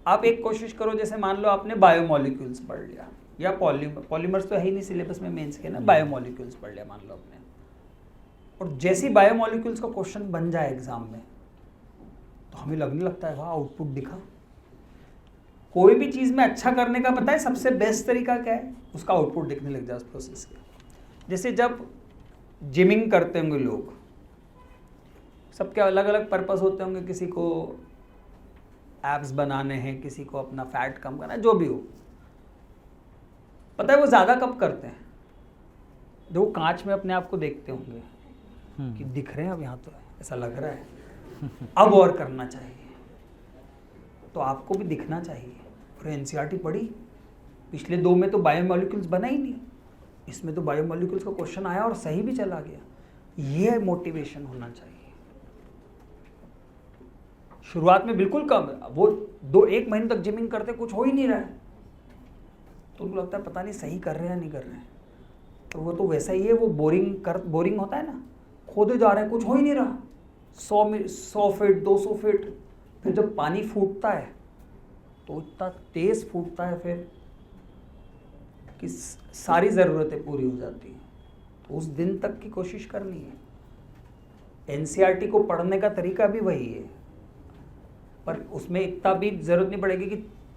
आप एक कोशिश करो, जैसे मान लो आपने बायोमोलिक्यूल्स पढ़ लिया, या पॉलीमर्स तो है ही नहीं सिलेबस में मेंस के ना, बायोमोलिक्यूल्स पढ़ लिया मान लो आपने, और जैसे ही बायोमोलिक्यूल्स का क्वेश्चन बन जाए एग्जाम में, तो हमें लगने लगता है वाह आउटपुट दिखा। कोई भी चीज़ में अच्छा करने का पता है सबसे बेस्ट तरीका क्या है? उसका आउटपुट दिखने लग जाए उस प्रोसेस का। जैसे जब जिमिंग करते होंगे लोग, सबके अलग अलग पर्पस होते होंगे, किसी को एब्स बनाने हैं, किसी को अपना फैट कम करना है, जो भी हो। पता है वो ज़्यादा कब करते हैं? जो वो कांच में अपने आप को देखते होंगे कि दिख रहे हैं, अब यहाँ तो ऐसा लग रहा है अब और करना चाहिए। तो आपको भी दिखना चाहिए। और एनसीईआरटी पढ़ी, पिछले 2 में तो बायोमोलिक्यूल्स बना ही नहीं, इसमें तो बायोमोलिक्यूल्स का क्वेश्चन आया और सही भी चला गया। ये मोटिवेशन होना चाहिए। शुरुआत में बिल्कुल कम है, वो 1 महीने तक जिमिंग करते कुछ हो ही नहीं रहा है, तो उनको लगता है पता नहीं सही कर रहे हैं या नहीं कर रहे हैं। तो वो तो वैसा ही है, वो बोरिंग होता है ना, खोदे जा रहे हैं, कुछ हो ही नहीं रहा। 100 फीट 200 फीट, फिर जब पानी फूटता है तो इतना तेज फूटता है फिर कि सारी ज़रूरतें पूरी हो जाती हैं। तो उस दिन तक की कोशिश करनी है। एनसीईआरटी को पढ़ने का तरीका भी वही है, पर उसमें इतना भी ज़रूरत नहीं पड़ेगी कि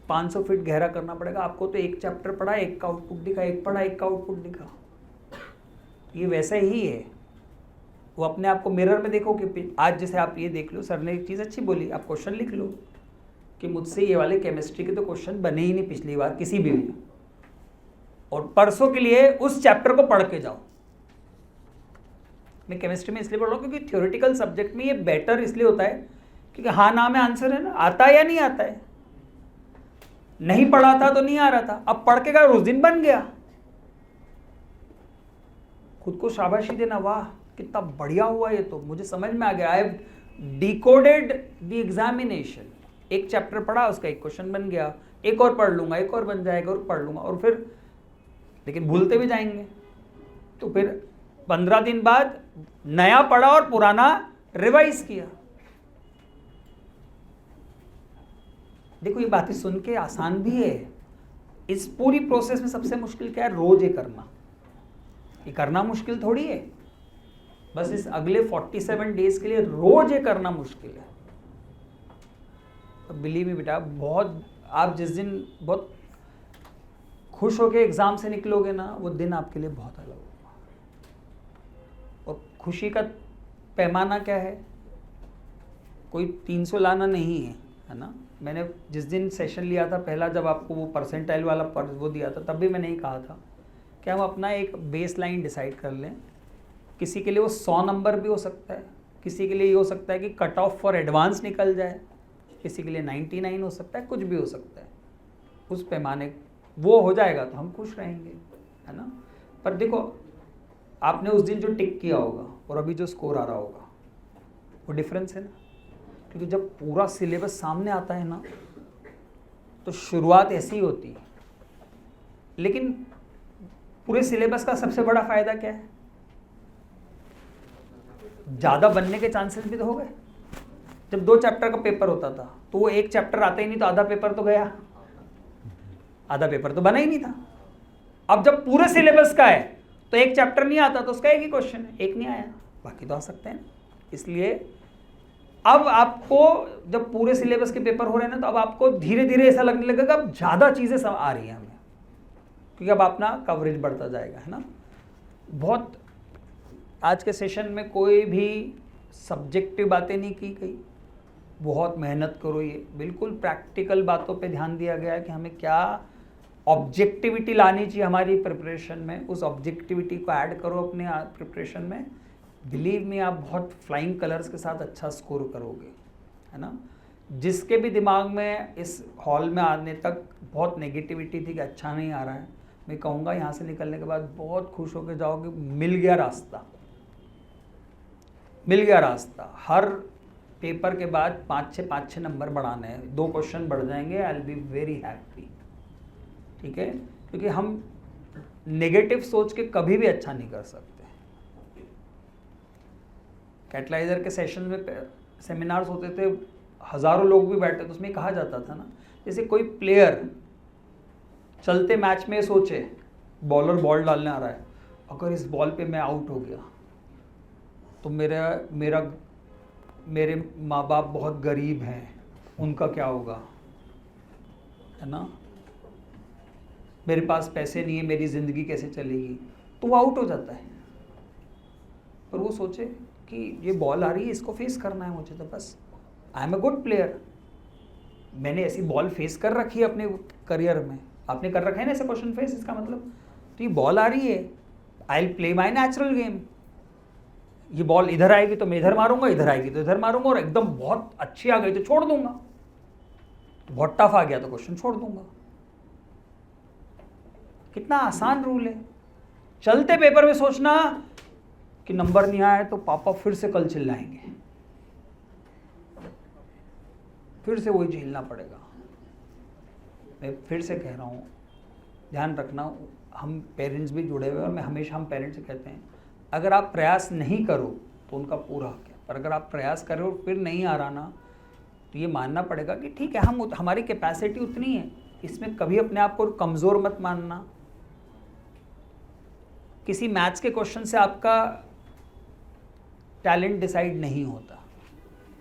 500 फीट गहरा करना पड़ेगा। आपको तो एक चैप्टर पढ़ा, एक का आउटपुट दिखा, एक पढ़ा, एक का आउटपुट दिखा। ये वैसा ही है। वो अपने आप को मिरर में देखो कि आज जैसे आप ये देख लो, सर ने एक चीज़ अच्छी बोली, आप क्वेश्चन लिख लो कि मुझसे ये वाले केमिस्ट्री के तो क्वेश्चन बने ही नहीं पिछली बार किसी भी में, और परसों के लिए उस चैप्टर को पढ़ के जाओ। मैं केमिस्ट्री में इसलिए पढ़ रहा हूँ क्योंकि थ्योरेटिकल सब्जेक्ट में ये बेटर इसलिए होता है क्योंकि हाँ ना में आंसर है ना, आता है या नहीं आता है। नहीं पढ़ा था तो नहीं आ रहा था, अब पढ़ के गया उस दिन बन गया। खुद को शाबाशी देना, वाह कितना बढ़िया हुआ ये, तो मुझे समझ में आ गया, I have decoded the examination. एक चैप्टर पढ़ा, उसका एक क्वेश्चन बन गया, एक और पढ़ लूंगा, एक और बन जाएगा, और पढ़ लूंगा, और फिर लेकिन भूलते भी जाएंगे। तो फिर 15 दिन बाद नया पढ़ा और पुराना रिवाइज किया। देखो ये बातें सुन के आसान भी है, इस पूरी प्रोसेस में सबसे मुश्किल क्या है? रोज ये करना। ये करना मुश्किल थोड़ी है, बस इस अगले 47 डेज के लिए रोज ये करना मुश्किल है। तो बिलीव मी बेटा, बहुत आप जिस दिन बहुत खुश होकर एग्जाम से निकलोगे ना, वो दिन आपके लिए बहुत अलग होगा। और खुशी का पैमाना क्या है? कोई 300 लाना नहीं है ना। मैंने जिस दिन सेशन लिया था पहला, जब आपको वो परसेंटाइल वाला वो दिया था, तब भी मैंने ही कहा था कि हम अपना एक बेस लाइन डिसाइड कर लें। किसी के लिए वो 100 नंबर भी हो सकता है, किसी के लिए ये हो सकता है कि कट ऑफ फॉर एडवांस निकल जाए, किसी के लिए 99 हो सकता है, कुछ भी हो सकता है। उस पैमाने वो हो जाएगा तो हम खुश रहेंगे, है ना। पर देखो, आपने उस दिन जो टिक किया होगा और अभी जो स्कोर आ रहा होगा, वो डिफरेंस है ना। क्योंकि जब पूरा सिलेबस सामने आता है ना, तो शुरुआत ऐसी ही होती है। लेकिन पूरे सिलेबस का सबसे बड़ा फायदा क्या है? ज़्यादा बनने के चांसेस भी तो हो गए। जब 2 चैप्टर का पेपर होता था तो वो एक चैप्टर आता ही नहीं, तो आधा पेपर तो गया, आधा पेपर तो बना ही नहीं था। अब जब पूरे सिलेबस का है तो एक चैप्टर नहीं आता तो उसका एक ही क्वेश्चन है, एक नहीं आया, बाकी तो आ सकते हैं। इसलिए अब आपको जब पूरे सिलेबस के पेपर हो रहे हैं ना, तो अब आपको धीरे धीरे ऐसा लगने लगेगा अब ज़्यादा चीज़ें सब आ रही हैं हमें, क्योंकि अब अपना कवरेज बढ़ता जाएगा, है ना। बहुत आज के सेशन में कोई भी सब्जेक्टिव बातें नहीं की गई, बहुत मेहनत करो। ये बिल्कुल प्रैक्टिकल बातों पे ध्यान दिया गया है कि हमें क्या ऑब्जेक्टिविटी लानी चाहिए हमारी प्रिपरेशन में। उस ऑब्जेक्टिविटी को ऐड करो अपने प्रिपरेशन में। बिलीव मी, आप बहुत फ्लाइंग कलर्स के साथ अच्छा स्कोर करोगे, है ना। जिसके भी दिमाग में इस हॉल में आने तक बहुत नेगेटिविटी थी कि अच्छा नहीं आ रहा है, मैं कहूँगा यहाँ से निकलने के बाद बहुत खुश होकर जाओगे, मिल गया रास्ता, मिल गया रास्ता। हर पेपर के बाद 5-6 नंबर बढ़ाने हैं, 2 क्वेश्चन बढ़ जाएंगे, I will be very happy, ठीक है। क्योंकि हम नेगेटिव सोच के कभी भी अच्छा नहीं कर सकते। कैटलाइजर के सेशन में सेमिनार्स होते थे, हज़ारों लोग भी बैठते थे, उसमें कहा जाता था ना, जैसे कोई प्लेयर चलते मैच में सोचे, बॉलर बॉल डालने आ रहा है, अगर इस बॉल पे मैं आउट हो गया तो मेरे माँ बाप बहुत गरीब हैं, उनका क्या होगा, है ना। मेरे पास पैसे नहीं है, मेरी ज़िंदगी कैसे चलेगी। तो वो आउट हो जाता है। पर वो सोचे कि ये बॉल आ रही है, इसको फेस करना है मुझे, तो बस I am a good player. मैंने ऐसी बॉल फेस कर रखी है अपने करियर में। आपने कर रखा है ना ऐसे क्वेश्चन फेस, इसका मतलब तो ये बॉल आ रही है, I will play my natural game. ये बॉल इधर आएगी तो मैं इधर मारूंगा, इधर आएगी तो इधर मारूंगा, और एकदम बहुत अच्छी आ गई तो छोड़ दूंगा, बहुत टफ आ गया तो क्वेश्चन छोड़ दूंगा। कितना आसान रूल है। चलते पेपर में सोचना कि नंबर नहीं आया तो पापा फिर से कल चिल्लाएंगे, फिर से वही झेलना पड़ेगा। मैं फिर से कह रहा हूँ, ध्यान रखना, हम पेरेंट्स भी जुड़े हुए हैं और मैं हमेशा हम पेरेंट्स से कहते हैं, अगर आप प्रयास नहीं करो तो उनका पूरा हक है, पर अगर आप प्रयास करो और फिर नहीं आ रहा ना, तो ये मानना पड़ेगा कि ठीक है, हमारी कैपेसिटी उतनी है। इसमें कभी अपने आप को कमज़ोर मत मानना। किसी मैथ्स के क्वेश्चन से आपका टैलेंट डिसाइड नहीं होता।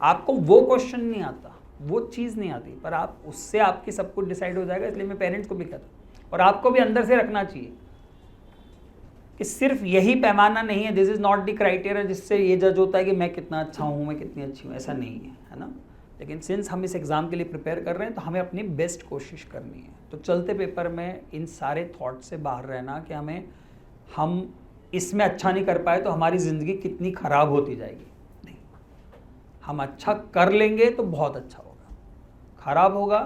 आपको वो क्वेश्चन नहीं आता, वो चीज़ नहीं आती, पर आप उससे आपकी सब कुछ डिसाइड हो जाएगा। इसलिए मैं पेरेंट्स को भी कहता हूँ, और आपको भी अंदर से रखना चाहिए कि सिर्फ यही पैमाना नहीं है, this is not the criteria जिससे ये जज होता है कि मैं कितना अच्छा हूँ, मैं कितनी अच्छी हूँ, ऐसा नहीं है ना। लेकिन सिंस हम इस एग्ज़ाम के लिए प्रिपेयर कर रहे हैं तो हमें अपनी बेस्ट कोशिश करनी है। तो चलते पेपर में इन सारे थॉट से बाहर रहना कि हम इसमें अच्छा नहीं कर पाए तो हमारी ज़िंदगी कितनी ख़राब होती जाएगी। नहीं, हम अच्छा कर लेंगे तो बहुत अच्छा होगा, ख़राब होगा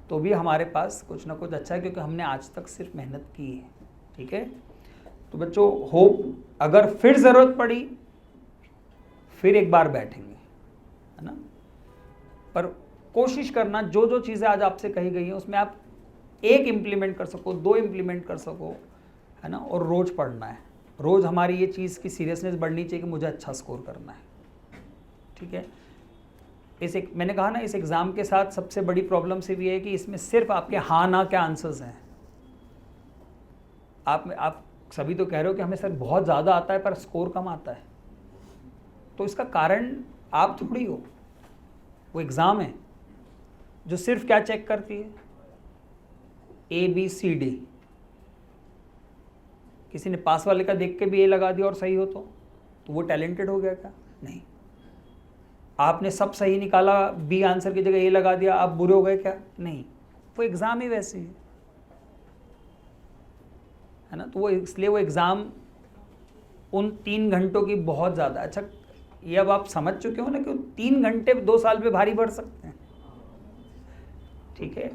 तो भी हमारे पास कुछ ना कुछ अच्छा है, क्योंकि हमने आज तक सिर्फ मेहनत की है। ठीक है, तो बच्चों, होप अगर फिर ज़रूरत पड़ी फिर एक बार बैठेंगे, है ना। पर कोशिश करना, जो जो चीज़ें आज आपसे कही गई हैं उसमें आप एक इम्प्लीमेंट कर सको, 2 इम्प्लीमेंट कर सको, है ना। और रोज़ पढ़ना है, रोज़ हमारी ये चीज़ की सीरियसनेस बढ़नी चाहिए कि मुझे अच्छा स्कोर करना है। ठीक है, मैंने कहा ना, इस एग्ज़ाम के साथ सबसे बड़ी प्रॉब्लम सिर्फ ये है कि इसमें सिर्फ आपके हाँ ना के आंसर्स हैं। आप सभी तो कह रहे हो कि हमें सर बहुत ज़्यादा आता है पर स्कोर कम आता है, तो इसका कारण आप थोड़ी हो। वो एग्ज़ाम है जो सिर्फ क्या चेक करती है, ABCD। किसी ने पास वाले का देख के भी ए लगा दिया और सही हो तो वो टैलेंटेड हो गया क्या? नहीं। आपने सब सही निकाला, बी आंसर की जगह ए लगा दिया, आप बुरे हो गए क्या? नहीं। वो एग्ज़ाम ही वैसी है ना। तो वो इसलिए वो एग्ज़ाम उन 3 घंटों की बहुत ज़्यादा, अच्छा ये अब आप समझ चुके हो ना कि 3 घंटे 2 साल पे भारी पड़ सकते हैं। ठीक है,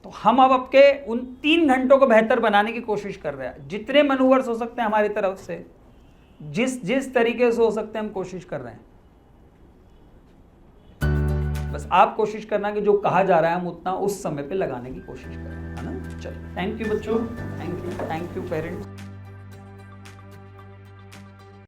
तो हम अब आपके उन 3 घंटों को बेहतर बनाने की कोशिश कर रहे हैं। जितने मैनूवर्स हो सकते हैं हमारी तरफ से, जिस तरीके से हो सकते हैं हम कोशिश कर रहे हैं। बस आप कोशिश करना कि जो कहा जा रहा है हम उतना उस समय पे लगाने की कोशिश करें, है ना। चलो, थैंक यू बच्चों, थैंक यू पेरेंट्स।